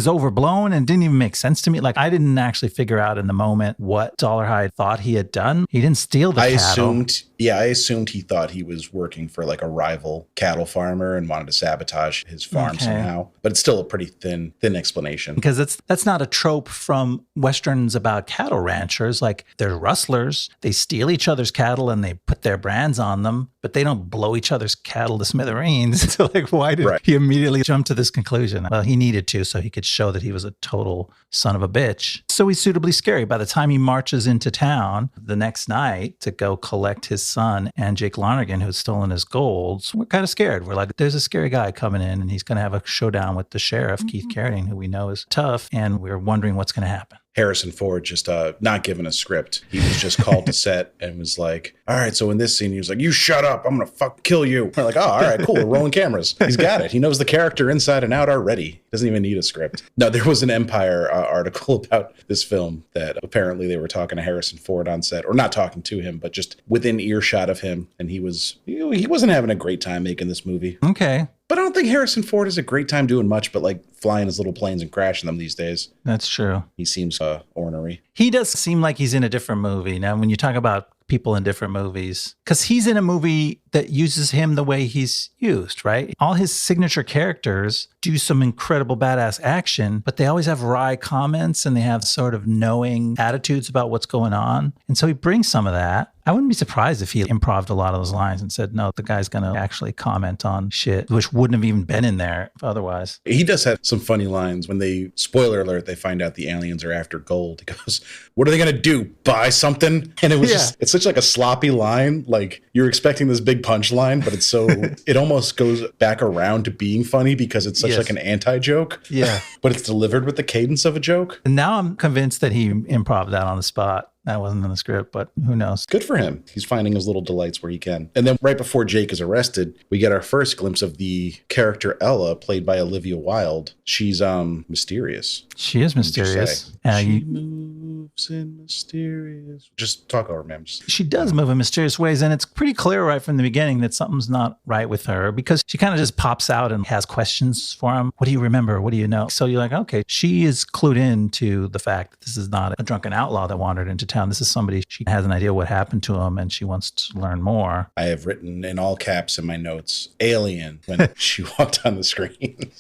[SPEAKER 2] overblown and didn't even make sense to me. Like, I didn't actually figure out in the moment what Dolarhyde thought he had done. He didn't steal the cattle.
[SPEAKER 1] I assumed he thought he was working for like a rival cattle farmer and wanted to sabotage his farm somehow. But it's still a pretty thin explanation.
[SPEAKER 2] Because that's not a trope from Westerns about cattle ranchers. Like, they're rustlers. They steal each other's cattle and they put their brands on them, but they don't blow each other's cattle to smithereens. So like, why did he immediately jump to this conclusion? Well, he needed to so he could show that he was a total son of a bitch. So he's suitably scary. By the time he marches into town the next night to go collect his son and Jake Lonergan, who's stolen his gold, we're kind of scared. We're like, there's a scary guy coming in and he's going to have a showdown with the sheriff, Keith Carradine, who we know is tough. And we're wondering what's going to happen.
[SPEAKER 1] Harrison Ford just not given a script. He was just called to set and was like, all right, so in this scene, he was like, you shut up. I'm going to kill you. We're like, oh, all right, cool. We're rolling cameras. He's got it. He knows the character inside and out already. Doesn't even need a script. No, there was an Empire article about this film that apparently they were talking to Harrison Ford on set, or not talking to him, but just within earshot of him. And he wasn't having a great time making this movie.
[SPEAKER 2] Okay.
[SPEAKER 1] But I don't think Harrison Ford has a great time doing much but like flying his little planes and crashing them these days.
[SPEAKER 2] That's true.
[SPEAKER 1] He seems ornery.
[SPEAKER 2] He does seem like he's in a different movie. Now, when you talk about people in different movies, because he's in a movie that uses him the way he's used, right? All his signature characters do some incredible badass action, but they always have wry comments and they have sort of knowing attitudes about what's going on. And so he brings some of that. I wouldn't be surprised if he improv'd a lot of those lines and said, no, the guy's going to actually comment on shit, which wouldn't have even been in there otherwise.
[SPEAKER 1] He does have some funny lines when spoiler alert, they find out the aliens are after gold. He goes, what are they going to do? Buy something? And it was just, it's such like a sloppy line. Like, you're expecting this big punchline, but it's so, it almost goes back around to being funny because it's such like an anti-joke.
[SPEAKER 2] Yeah.
[SPEAKER 1] But it's delivered with the cadence of a joke.
[SPEAKER 2] And now I'm convinced that he improv that on the spot. That wasn't in the script, but who knows?
[SPEAKER 1] Good for him. He's finding his little delights where he can. And then right before Jake is arrested, we get our first glimpse of the character Ella, played by Olivia Wilde. She's mysterious.
[SPEAKER 2] She is mysterious.
[SPEAKER 1] She moves in mysterious. Just talk over, ma'am.
[SPEAKER 2] She does move in mysterious ways, and it's pretty clear right from the beginning that something's not right with her because she kind of just pops out and has questions for him. What do you remember? What do you know? So you're like, okay, she is clued in to the fact that this is not a drunken outlaw that wandered into town. This is somebody, she has an idea what happened to him and she wants to learn more.
[SPEAKER 1] I have written in all caps in my notes, alien, when she walked on the screen.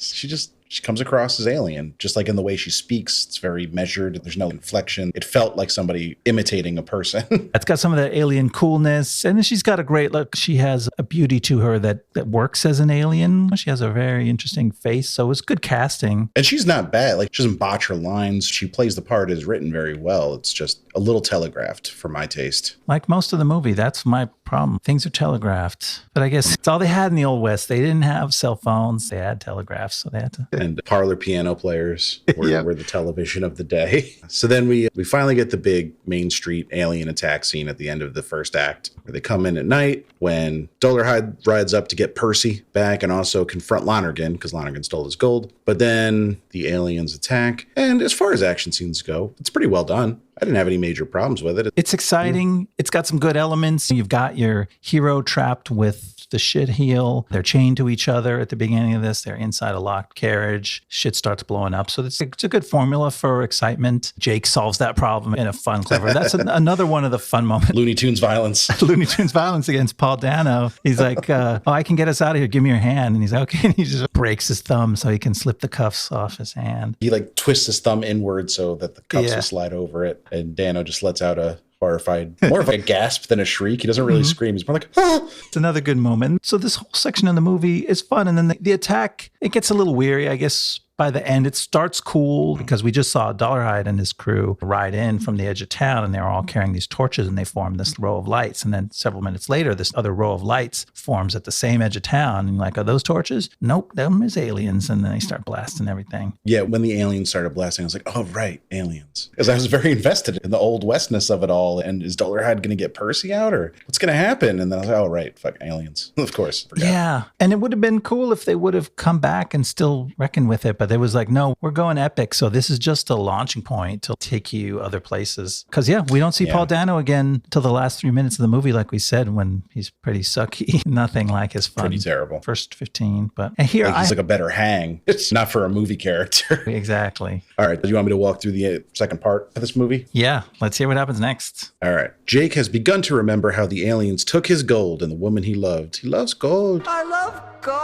[SPEAKER 1] She comes across as alien, just like in the way she speaks. It's very measured. There's no inflection. It felt like somebody imitating a person.
[SPEAKER 2] It's got some of that alien coolness. And then she's got a great look. She has a beauty to her that works as an alien. She has a very interesting face. So it's good casting.
[SPEAKER 1] And she's not bad. Like, she doesn't botch her lines. She plays the part as written very well. It's just a little telegraphed for my taste.
[SPEAKER 2] Like most of the movie, that's my problem. Things are telegraphed. But I guess it's all they had in the Old West. They didn't have cell phones. They had telegraphs. So they had to...
[SPEAKER 1] And parlor piano players were the television of the day. So then we finally get the big Main Street alien attack scene at the end of the first act, where they come in at night when Dolarhyde rides up to get Percy back and also confront Lonergan because Lonergan stole his gold. But then the aliens attack. And as far as action scenes go, it's pretty well done. I didn't have any major problems with it.
[SPEAKER 2] It's exciting. It's got some good elements. You've got your hero trapped with the shit heel. They're chained to each other at the beginning of this. They're inside a locked carriage. Shit starts blowing up. So it's a good formula for excitement. Jake solves that problem in a fun, clever. That's another one of the fun moments.
[SPEAKER 1] Looney Tunes violence.
[SPEAKER 2] Looney Tunes violence against Paul Dano. He's like, oh, I can get us out of here. Give me your hand. And he's like, okay. And he just breaks his thumb so he can slip the cuffs off his hand.
[SPEAKER 1] He like twists his thumb inward so that the cuffs will slide over it. And Dano just lets out a horrified, more of a gasp than a shriek. He doesn't really scream. He's more like, ah!
[SPEAKER 2] It's another good moment. So this whole section of the movie is fun. And then the attack, it gets a little weary, I guess. by the end, it starts cool because we just saw Dollarhide and his crew ride in from the edge of town, and they were all carrying these torches, and they formed this row of lights. And then several minutes later, this other row of lights forms at the same edge of town. And like, are those torches? Nope, them is aliens. And then they start blasting everything.
[SPEAKER 1] Yeah, when the aliens started blasting, I was like, oh, right, aliens. Because I was very invested in the old westness of it all. And is Dollarhide going to get Percy out, or what's going to happen? And then I was like, oh, right, fuck aliens. Of course. Forgot.
[SPEAKER 2] Yeah. And it would have been cool if they would have come back and still reckoned with it. But they was like, no, we're going epic. So this is just a launching point to take you other places. Because, yeah, we don't see Paul Dano again till the last 3 minutes of the movie, like we said, when he's pretty sucky. Nothing like his fun.
[SPEAKER 1] Pretty terrible.
[SPEAKER 2] First 15. But and here
[SPEAKER 1] he's like a better hang. It's not for a movie character.
[SPEAKER 2] Exactly.
[SPEAKER 1] All right. Do you want me to walk through the second part of this movie?
[SPEAKER 2] Yeah. Let's hear what happens next.
[SPEAKER 1] All right. Jake has begun to remember how the aliens took his gold and the woman he loved. He loves gold.
[SPEAKER 4] I love gold.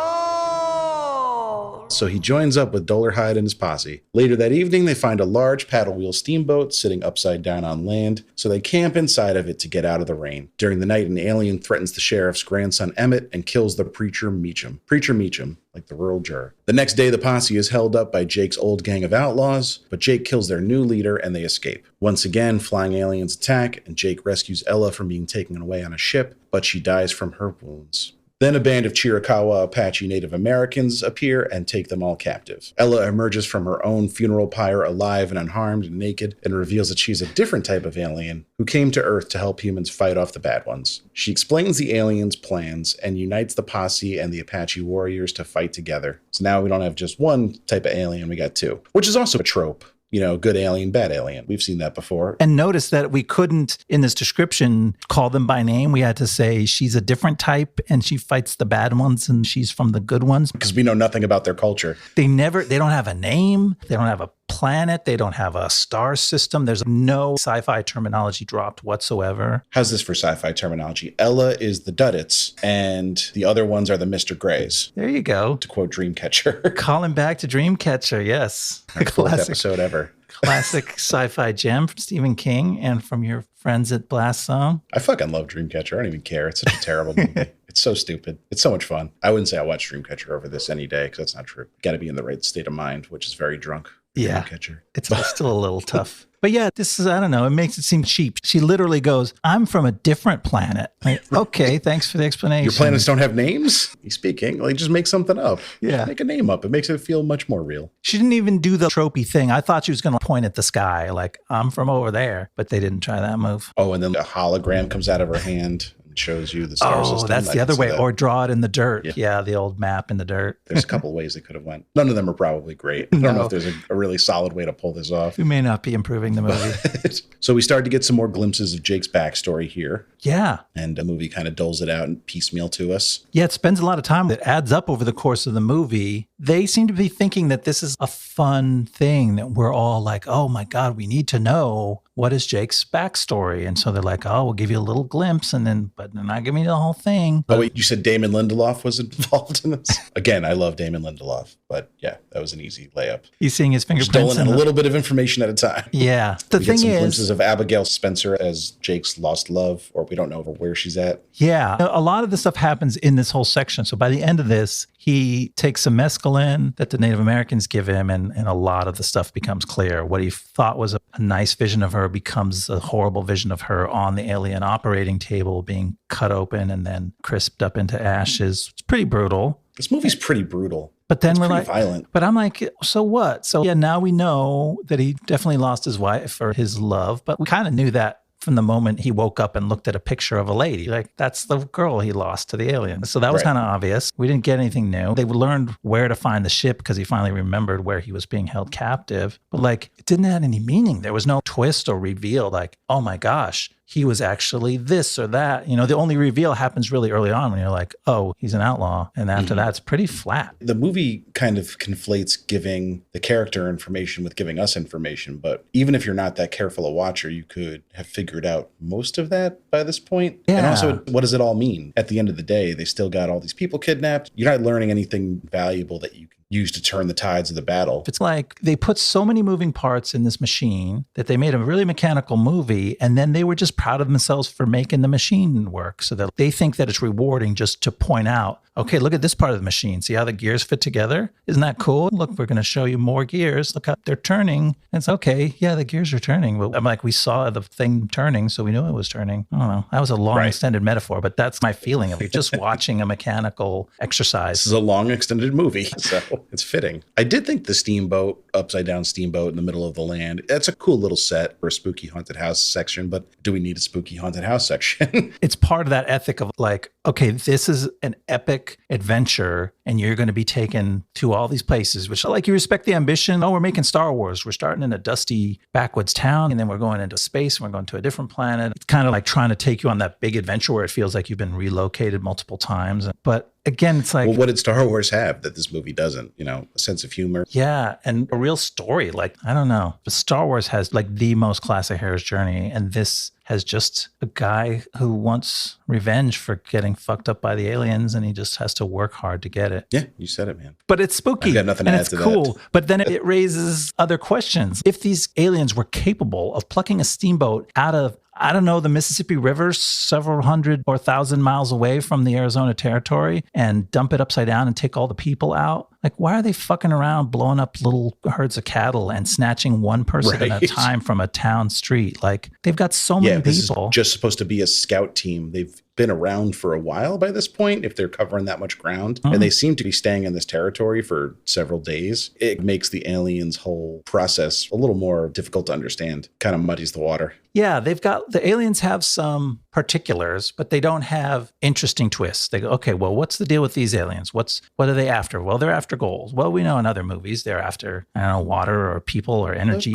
[SPEAKER 1] So he joins up with Dollarhide and his posse. Later that evening, they find a large paddle wheel steamboat sitting upside down on land, so they camp inside of it to get out of the rain. During the night, an alien threatens the sheriff's grandson Emmett and kills the preacher Meacham. Preacher Meacham, like the rural juror. The next day, the posse is held up by Jake's old gang of outlaws, but Jake kills their new leader and they escape. Once again, flying aliens attack, and Jake rescues Ella from being taken away on a ship, but she dies from her wounds. Then a band of Chiricahua Apache Native Americans appear and take them all captive. Ella emerges from her own funeral pyre alive and unharmed and naked, and reveals that she's a different type of alien who came to Earth to help humans fight off the bad ones. She explains the aliens' plans and unites the posse and the Apache warriors to fight together. So now we don't have just one type of alien, we got two, which is also a trope. You know, good alien, bad alien. We've seen that before.
[SPEAKER 2] And notice that we couldn't, in this description, call them by name. We had to say she's a different type and she fights the bad ones and she's from the good ones.
[SPEAKER 1] Because we know nothing about their culture.
[SPEAKER 2] They don't have a name. They don't have a planet. They don't have a star system. There's no sci-fi terminology dropped whatsoever.
[SPEAKER 1] How's this for sci-fi terminology? Ella is the Duddits and the other ones are the Mr. Greys.
[SPEAKER 2] There you go.
[SPEAKER 1] To quote Dreamcatcher.
[SPEAKER 2] Calling back to Dreamcatcher, yes.
[SPEAKER 1] Our fourth episode ever.
[SPEAKER 2] Classic sci-fi gem from Stephen King and from your friends at Blast Song.
[SPEAKER 1] I fucking love Dreamcatcher. I don't even care. It's such a terrible movie. It's so stupid. It's so much fun. I wouldn't say I watch Dreamcatcher over this any day because that's not true. Got to be in the right state of mind, which is very drunk.
[SPEAKER 2] Yeah.
[SPEAKER 1] Dreamcatcher.
[SPEAKER 2] It's still a little tough. But yeah, this is, I don't know, it makes it seem cheap. She literally goes, I'm from a different planet. Like, okay, thanks for the explanation.
[SPEAKER 1] Your planets don't have names? You speaking? Like, just make something up.
[SPEAKER 2] Yeah.
[SPEAKER 1] Make a name up. It makes it feel much more real.
[SPEAKER 2] She didn't even do the tropey thing. I thought she was going to point at the sky, like, I'm from over there. But they didn't try that move.
[SPEAKER 1] Oh, and then a hologram comes out of her hand. Shows you the star system.
[SPEAKER 2] Oh, that's the other way. Or draw it in the dirt. Yeah, the old map in the dirt.
[SPEAKER 1] There's a couple ways they could have went. None of them are probably great. I don't know if there's a really solid way to pull this off.
[SPEAKER 2] We may not be improving the movie.
[SPEAKER 1] So we started to get some more glimpses of Jake's backstory here.
[SPEAKER 2] Yeah.
[SPEAKER 1] And the movie kind of doles it out and piecemeal to us.
[SPEAKER 2] Yeah, it spends a lot of time. It adds up over the course of the movie. They seem to be thinking that this is a fun thing, that we're all like, oh my God, we need to know what is Jake's backstory. And so they're like, oh, we'll give you a little glimpse, but they're not giving you the whole thing.
[SPEAKER 1] Oh, wait, you said Damon Lindelof was involved in this? Again, I love Damon Lindelof, but yeah, that was an easy layup.
[SPEAKER 2] He's seeing his fingerprints.
[SPEAKER 1] Stolen a little bit of information at a time.
[SPEAKER 2] Yeah.
[SPEAKER 1] We get some glimpses of Abigail Spencer as Jake's lost love, or we don't know where she's at.
[SPEAKER 2] Yeah. A lot of the stuff happens in this whole section. So by the end of this, he takes some mescaline that the Native Americans give him, and a lot of the stuff becomes clear. What he thought was a nice vision of her becomes a horrible vision of her on the alien operating table, being cut open and then crisped up into ashes. It's pretty brutal.
[SPEAKER 1] This movie's pretty brutal.
[SPEAKER 2] But then
[SPEAKER 1] it's
[SPEAKER 2] we're
[SPEAKER 1] pretty
[SPEAKER 2] like,
[SPEAKER 1] violent. But
[SPEAKER 2] I'm like, so what? So yeah, now we know that he definitely lost his wife or his love, but we kind of knew that from the moment he woke up and looked at a picture of a lady. Like, that's the girl he lost to the aliens. So that was kind of obvious. We didn't get anything new. They learned where to find the ship because he finally remembered where he was being held captive. But like, it didn't have any meaning. There was no twist or reveal like, oh my gosh, he was actually this or that. You know, the only reveal happens really early on when you're like, oh, he's an outlaw. And after that, it's pretty flat.
[SPEAKER 1] The movie kind of conflates giving the character information with giving us information. But even if you're not that careful a watcher, you could have figured out most of that by this point.
[SPEAKER 2] Yeah.
[SPEAKER 1] And also, what does it all mean? At the end of the day, they still got all these people kidnapped. You're not learning anything valuable that you can used to turn the tides of the battle.
[SPEAKER 2] It's like they put so many moving parts in this machine that they made a really mechanical movie, and then they were just proud of themselves for making the machine work, so that they think that it's rewarding just to point out, okay, look at this part of the machine. See how the gears fit together? Isn't that cool? Look, we're going to show you more gears. Look how they're turning. And it's okay. Yeah, the gears are turning. But I'm like, we saw the thing turning, so we knew it was turning. I don't know. That was a long, extended metaphor, but that's my feeling of it. You're just watching a mechanical exercise.
[SPEAKER 1] This is a long, extended movie, so it's fitting. I did think the steamboat, upside down steamboat in the middle of the land, that's a cool little set for a spooky haunted house section, but do we need a spooky haunted house section?
[SPEAKER 2] It's part of that ethic of like, okay, this is an epic adventure and you're going to be taken to all these places, which like you respect the ambition. Oh, we're making Star Wars. We're starting in a dusty backwoods town and then we're going into space and we're going to a different planet. It's kind of like trying to take you on that big adventure where it feels like you've been relocated multiple times. But again, it's like,
[SPEAKER 1] well, what did Star Wars have that this movie doesn't? You know, a sense of humor.
[SPEAKER 2] Yeah. And a real story. Like, I don't know. But Star Wars has like the most classic hero's journey. And this has just a guy who wants revenge for getting fucked up by the aliens. And he just has to work hard to get it.
[SPEAKER 1] Yeah, you said it, man.
[SPEAKER 2] But it's spooky.
[SPEAKER 1] I've got nothing to add to
[SPEAKER 2] cool.
[SPEAKER 1] that.
[SPEAKER 2] But then it raises other questions. If these aliens were capable of plucking a steamboat out of, I don't know, the Mississippi River, several hundred or 1,000 miles away from the Arizona territory, and dump it upside down and take all the people out. Like, why are they fucking around blowing up little herds of cattle and snatching one person at a time from a town street? Like, they've got so many
[SPEAKER 1] this
[SPEAKER 2] people.
[SPEAKER 1] Is just supposed to be a scout team. They've been around for a while by this point, if they're covering that much ground. And they seem to be staying in this territory for several days. It makes the aliens' whole process a little more difficult to understand. Kind of muddies the water.
[SPEAKER 2] Yeah, the aliens have some particulars, but they don't have interesting twists. They go, okay, well, what's the deal with these aliens? What are they after? Well, they're after gold. Well, we know in other movies they're after, I don't know, water or people or energy.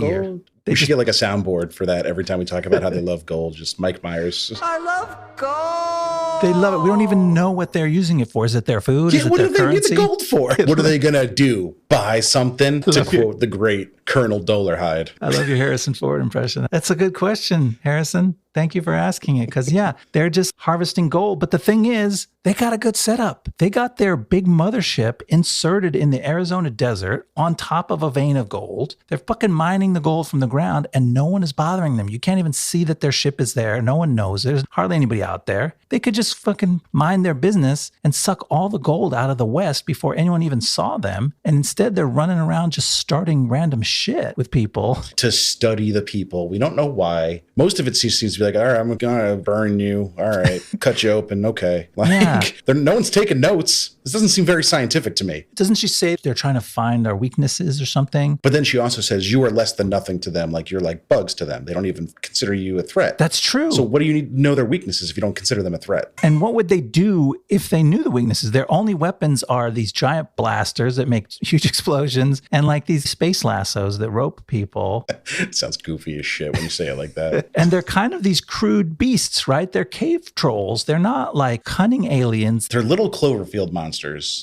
[SPEAKER 1] We should get like a soundboard for that every time we talk about how they love gold. Just Mike Myers.
[SPEAKER 4] I love gold.
[SPEAKER 2] They love it. We don't even know what they're using it for. Is it their food?
[SPEAKER 1] Yeah,
[SPEAKER 2] Is it
[SPEAKER 1] what
[SPEAKER 2] their
[SPEAKER 1] do they
[SPEAKER 2] currency?
[SPEAKER 1] need the gold for? What are they going to do? Buy something? To quote the great Colonel Dolarhyde.
[SPEAKER 2] I love your Harrison Ford impression. That's a good question, Harrison. Thank you for asking it. Because, yeah, they're just harvesting gold. But the thing is, they got a good setup. They got their big mothership inserted in the Arizona desert on top of a vein of gold. They're fucking mining the gold from the ground and no one is bothering them. You can't even see that their ship is there. No one knows. There's hardly anybody out there. They could just fucking mind their business and suck all the gold out of the West before anyone even saw them. And instead, they're running around just starting random shit with people.
[SPEAKER 1] To study the people. We don't know why. Most of it seems to be like, all right, I'm going to burn you. All right, cut you open. Okay. Like, no one's taking notes. This doesn't seem very scientific to me.
[SPEAKER 2] Doesn't she say they're trying to find our weaknesses or something?
[SPEAKER 1] But then she also says you are less than nothing to them. Like you're like bugs to them. They don't even consider you a threat.
[SPEAKER 2] That's true.
[SPEAKER 1] So what do you need to know their weaknesses if you don't consider them a threat?
[SPEAKER 2] And what would they do if they knew the weaknesses? Their only weapons are these giant blasters that make huge explosions and like these space lassos that rope people.
[SPEAKER 1] It sounds goofy as shit when you say it like that.
[SPEAKER 2] And they're kind of these crude beasts, right? They're cave trolls. They're not like cunning aliens.
[SPEAKER 1] They're little Cloverfield monsters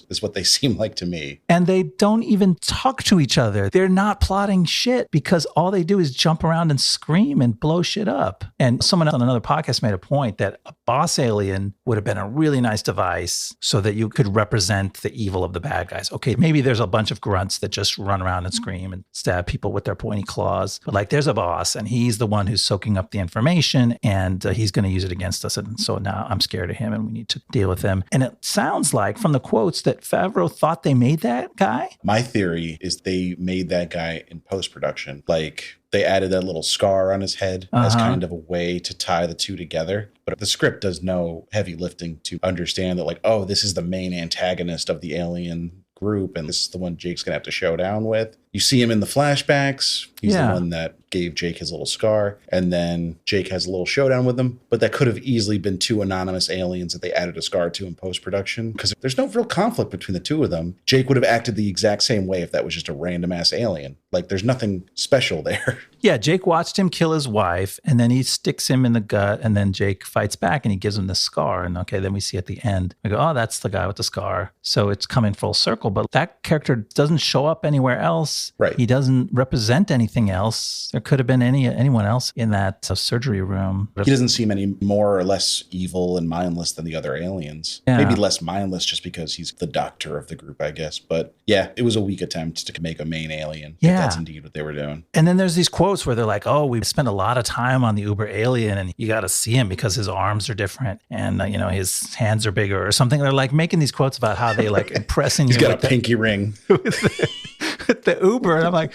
[SPEAKER 1] is what they seem like to me.
[SPEAKER 2] And they don't even talk to each other. They're not plotting shit because all they do is jump around and scream and blow shit up. And someone else on another podcast made a point that a boss alien would have been a really nice device so that you could represent the evil of the bad guys. Okay, maybe there's a bunch of grunts that just run around and scream and stab people with their pointy claws. But like there's a boss and he's the one who's soaking up the information and he's going to use it against us. And so now I'm scared of him and we need to deal with him. And it sounds like from the quotes that Favreau thought they made that guy.
[SPEAKER 1] My theory is they made that guy in post-production. Like they added that little scar on his head as kind of a way to tie the two together. But the script does no heavy lifting to understand that like, oh, this is the main antagonist of the alien group. And this is the one Jake's going to have to show down with. You see him in the flashbacks. He's the one that gave Jake his little scar. And then Jake has a little showdown with him. But that could have easily been two anonymous aliens that they added a scar to in post-production. Because there's no real conflict between the two of them. Jake would have acted the exact same way if that was just a random ass alien. Like there's nothing special there.
[SPEAKER 2] Yeah, Jake watched him kill his wife and then he sticks him in the gut and then Jake fights back and he gives him the scar. And okay, then we see at the end, we go, oh, that's the guy with the scar. So it's coming full circle. But that character doesn't show up anywhere else. face.
[SPEAKER 1] Right.
[SPEAKER 2] He doesn't represent anything else. There could have been anyone else in that surgery room.
[SPEAKER 1] He doesn't seem any more or less evil and mindless than the other aliens.
[SPEAKER 2] Yeah.
[SPEAKER 1] Maybe less mindless just because he's the doctor of the group, I guess. But yeah, it was a weak attempt to make a main alien.
[SPEAKER 2] Yeah.
[SPEAKER 1] If that's indeed what they were doing.
[SPEAKER 2] And then there's these quotes where they're like, oh, we spent a lot of time on the Uber alien and you got to see him because his arms are different and, his hands are bigger or something. They're like making these quotes about how they like impressing you.
[SPEAKER 1] He's got a pinky ring.
[SPEAKER 2] with the Uber. And I'm like,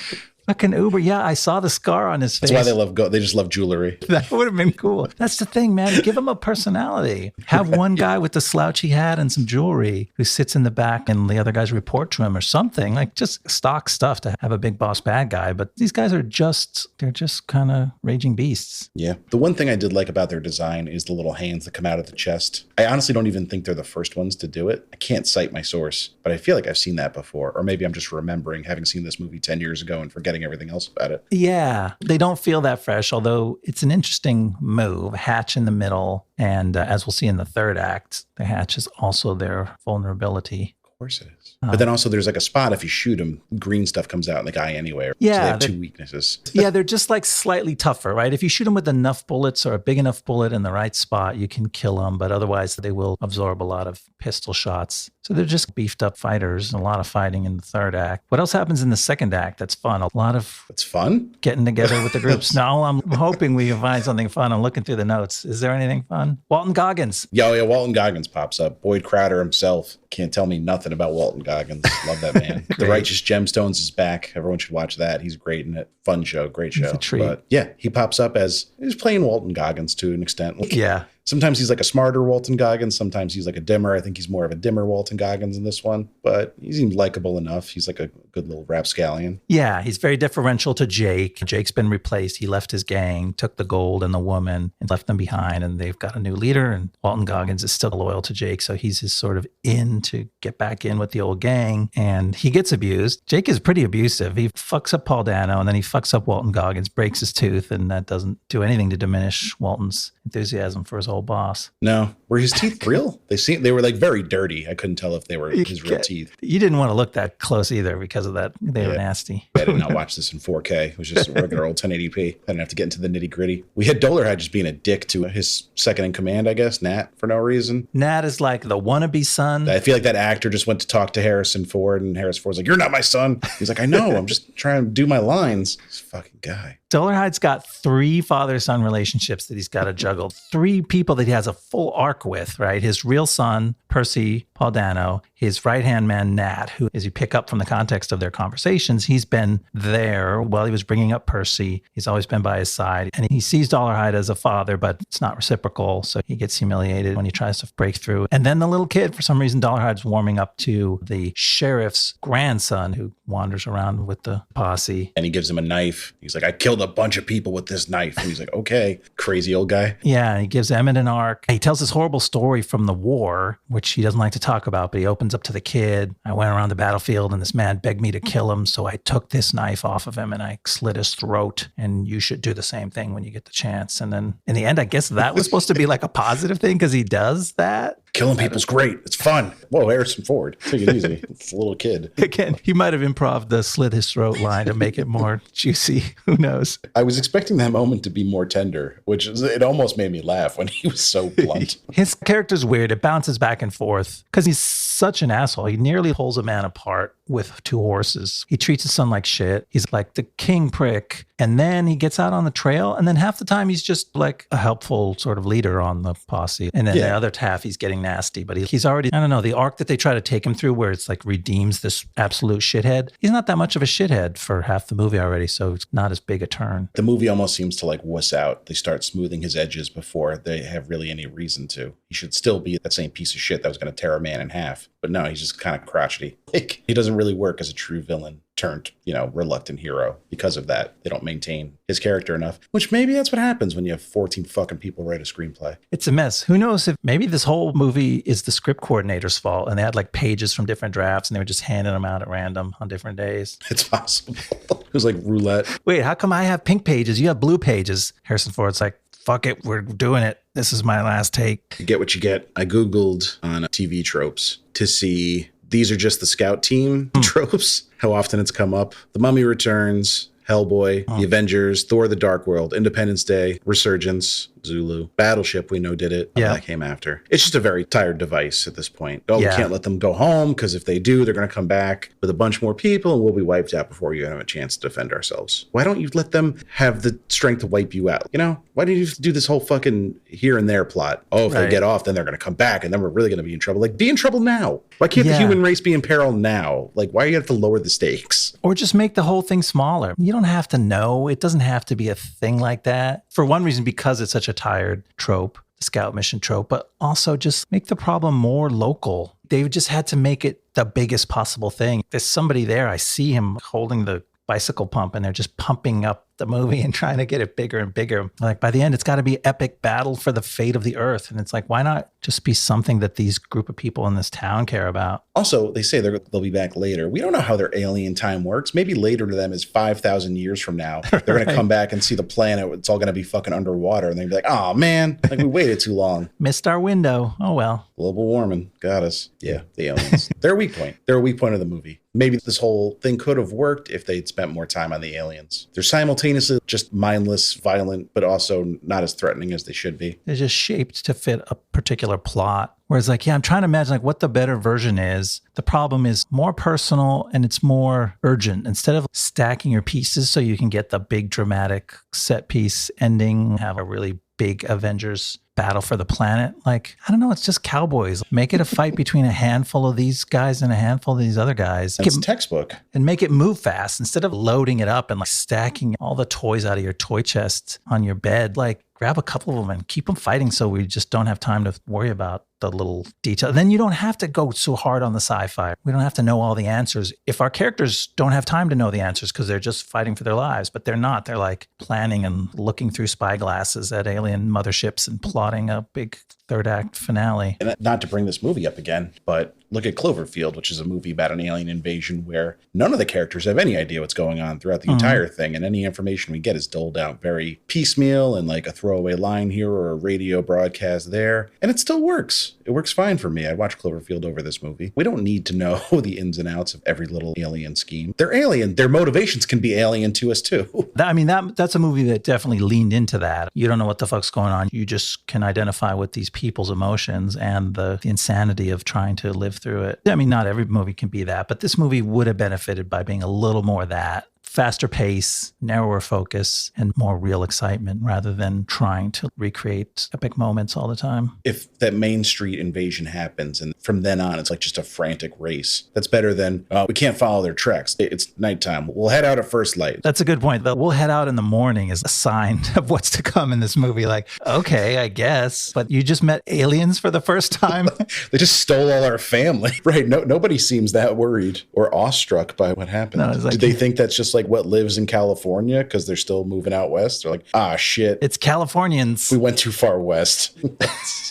[SPEAKER 2] fucking Uber. Yeah, I saw the scar on his face.
[SPEAKER 1] That's why they just love jewelry.
[SPEAKER 2] That would have been cool. That's the thing, man. Give him a personality. Have one guy with the slouchy hat and some jewelry who sits in the back and the other guys report to him or something. Like just stock stuff to have a big boss bad guy. But these guys they're just kind of raging beasts.
[SPEAKER 1] Yeah. The one thing I did like about their design is the little hands that come out of the chest. I honestly don't even think they're the first ones to do it. I can't cite my source, but I feel like I've seen that before. Or maybe I'm just remembering having seen this movie 10 years ago and forgetting everything else about it.
[SPEAKER 2] Yeah, they don't feel that fresh, although it's an interesting move. Hatch in the middle. And as we'll see in the third act, the hatch is also their vulnerability.
[SPEAKER 1] Of course it is. But then also there's like a spot, if you shoot him, green stuff comes out in the guy anyway.
[SPEAKER 2] Yeah.
[SPEAKER 1] So they have two weaknesses.
[SPEAKER 2] Yeah, they're just like slightly tougher, right? If you shoot them with enough bullets or a big enough bullet in the right spot, you can kill them. But otherwise, they will absorb a lot of pistol shots. So they're just beefed up fighters and a lot of fighting in the third act. What else happens in the second act that's fun? A lot of...
[SPEAKER 1] It's fun?
[SPEAKER 2] Getting together with the groups. No, I'm hoping we can find something fun. I'm looking through the notes. Is there anything fun? Walton Goggins.
[SPEAKER 1] Yeah, Walton Goggins pops up. Boyd Crowder himself. Can't tell me nothing about Walton Goggins. Love that man. The Righteous Gemstones is back. Everyone should watch that. He's great in it. Fun show. Great show.
[SPEAKER 2] It's a treat.
[SPEAKER 1] But yeah, he pops up as he's playing Walton Goggins to an extent.
[SPEAKER 2] Yeah.
[SPEAKER 1] Sometimes he's like a smarter Walton Goggins. Sometimes he's like a dimmer. I think he's more of a dimmer Walton Goggins in this one. But he seems likable enough. He's like a good little rapscallion.
[SPEAKER 2] Yeah, he's very deferential to Jake. Jake's been replaced. He left his gang, took the gold and the woman, and left them behind. And they've got a new leader. And Walton Goggins is still loyal to Jake. So he's his sort of in to get back in with the old gang. And he gets abused. Jake is pretty abusive. He fucks up Paul Dano, and then he fucks up Walton Goggins, breaks his tooth. And that doesn't do anything to diminish Walton's enthusiasm for his old boss.
[SPEAKER 1] No. Were his teeth real? They were like very dirty. I couldn't tell if they were his real teeth.
[SPEAKER 2] You didn't want to look that close either because of that. They were nasty.
[SPEAKER 1] I did not watch this in 4K. It was just a regular old 1080p. I didn't have to get into the nitty gritty. We had Dolarhyde just being a dick to his second in command, I guess, Nat, for no reason.
[SPEAKER 2] Nat is like the wannabe son.
[SPEAKER 1] I feel like that actor just went to talk to Harrison Ford, and Harrison Ford's like, "You're not my son." He's like, "I know. I'm just trying to do my lines." This fucking guy.
[SPEAKER 2] Dolarhyde's got 3 father-son relationships that he's got to juggle. 3 people that he has a full arc with, right? His real son, Percy Paul Dano, his right-hand man, Nat, who, as you pick up from the context of their conversations, he's been there while he was bringing up Percy. He's always been by his side. And he sees Dolarhyde as a father, but it's not reciprocal. So he gets humiliated when he tries to break through. And then the little kid, for some reason, Dolarhyde's warming up to the sheriff's grandson who wanders around with the posse.
[SPEAKER 1] And he gives him a knife. He's like, "I killed a bunch of people with this knife." And he's like, "Okay, crazy old guy."
[SPEAKER 2] Yeah, he gives Emmett an arc. He tells this horrible story from the war, which he doesn't like to talk about, but he opens up to the kid. "I went around the battlefield and this man begged me to kill him, so I took this knife off of him and I slit his throat, and you should do the same thing when you get the chance." And then in the end, I guess that was supposed to be like a positive thing because he does that.
[SPEAKER 1] Killing people's great. It's fun. Whoa, Harrison Ford. Take it easy. It's a little kid.
[SPEAKER 2] Again, he might have improv the slit his throat line to make it more juicy. Who knows?
[SPEAKER 1] I was expecting that moment to be more tender, it almost made me laugh when he was so blunt.
[SPEAKER 2] His character's weird. It bounces back and forth because he's such an asshole. He nearly pulls a man apart with 2 horses. He treats his son like shit. He's like the king prick. And then he gets out on the trail. And then half the time he's just like a helpful sort of leader on the posse. And then the other half, he's getting nasty. But he's already, I don't know, the arc that they try to take him through where it's like redeems this absolute shithead. He's not that much of a shithead for half the movie already. So it's not as big a turn.
[SPEAKER 1] The movie almost seems to like wuss out. They start smoothing his edges before they have really any reason to. He should still be that same piece of shit that was going to tear a man in half. But no, he's just kind of crotchety. Like, he doesn't really work as a true villain turned, reluctant hero. Because of that, they don't maintain his character enough, which maybe that's what happens when you have 14 fucking people write a screenplay.
[SPEAKER 2] It's a mess. Who knows if maybe this whole movie is the script coordinator's fault and they had like pages from different drafts and they were just handing them out at random on different days.
[SPEAKER 1] It's possible. It was like roulette.
[SPEAKER 2] Wait, how come I have pink pages? You have blue pages. Harrison Ford's like, fuck it, we're doing it. This is my last take.
[SPEAKER 1] You get what you get. I Googled on TV tropes to see these are just the scout team tropes, how often it's come up. The Mummy Returns, Hellboy, The Avengers, Thor: The Dark World, Independence Day, Resurgence, Zulu, Battleship, we know did it.
[SPEAKER 2] Yeah.
[SPEAKER 1] That came after. It's just a very tired device at this point. Oh,
[SPEAKER 2] Yeah.
[SPEAKER 1] we can't let them go home because if they do, they're going to come back with a bunch more people and we'll be wiped out before you have a chance to defend ourselves. Why don't you let them have the strength to wipe you out? You know, why do you do this whole fucking here and there plot? Oh, if they
[SPEAKER 2] Right.
[SPEAKER 1] get off, then they're going to come back and then we're really going to be in trouble. Like, be in trouble now. Why can't the human race be in peril now? Like, why do you have to lower the stakes?
[SPEAKER 2] Or just make the whole thing smaller. You don't have to know. It doesn't have to be a thing like that. For one reason, because it's such a tired trope, the scout mission trope, but also just make the problem more local. They just had to make it the biggest possible thing. There's somebody there. I see him holding the bicycle pump and they're just pumping up the movie and trying to get it bigger and bigger. Like by the end, it's got to be epic battle for the fate of the earth. And it's like, why not just be something that these group of people in this town care about?
[SPEAKER 1] Also, they say they'll be back later. We don't know how their alien time works. Maybe later to them is 5,000 years from now. They're going to come back and see the planet. It's all going to be fucking underwater. And they'll be like, oh, man, like we waited too long.
[SPEAKER 2] Missed our window. Oh, well.
[SPEAKER 1] Global warming. Got us. Yeah, the aliens. They're a weak point. They're a weak point of the movie. Maybe this whole thing could have worked if they'd spent more time on the aliens. They're simultaneously just mindless, violent, but also not as threatening as they should be.
[SPEAKER 2] They're just shaped to fit a particular plot. Whereas like, yeah, I'm trying to imagine like what the better version is. The problem is more personal and it's more urgent. Instead of stacking your pieces so you can get the big dramatic set piece ending, have a really big Avengers battle for the planet. Like, I don't know, it's just cowboys. Make it a fight between a handful of these guys and a handful of these other guys.
[SPEAKER 1] That's textbook.
[SPEAKER 2] And make it move fast instead of loading it up and like stacking all the toys out of your toy chest on your bed. Like, grab a couple of them and keep them fighting so we just don't have time to worry about the little detail. Then you don't have to go so hard on the sci-fi. We don't have to know all the answers. If our characters don't have time to know the answers because they're just fighting for their lives, but they're not. They're like planning and looking through spy glasses at alien motherships and plotting a big third act finale.
[SPEAKER 1] And not to bring this movie up again, but look at Cloverfield, which is a movie about an alien invasion where none of the characters have any idea what's going on throughout the entire thing. And any information we get is doled out very piecemeal and like a throwaway line here or a radio broadcast there. And it still works. It works fine for me. I watched Cloverfield over this movie. We don't need to know the ins and outs of every little alien scheme. They're alien. Their motivations can be alien to us too.
[SPEAKER 2] That's a movie that definitely leaned into that. You don't know what the fuck's going on. You just can identify with these people's emotions and the insanity of trying to live through it. I mean, not every movie can be that, but this movie would have benefited by being a little more that. Faster pace, narrower focus, and more real excitement rather than trying to recreate epic moments all the time.
[SPEAKER 1] If that Main Street invasion happens and from then on it's like just a frantic race, that's better than we can't follow their tracks. It's nighttime. We'll head out at first light.
[SPEAKER 2] That's a good point. The we'll head out in the morning is a sign of what's to come in this movie. Like, okay, I guess, but you just met aliens for the first time.
[SPEAKER 1] They just stole all our family. Right. Nobody seems that worried or awestruck by what happened.
[SPEAKER 2] No, it's like,
[SPEAKER 1] did they think that's just like what lives in California because they're still moving out west? They're like, ah, shit.
[SPEAKER 2] It's Californians.
[SPEAKER 1] We went too far west.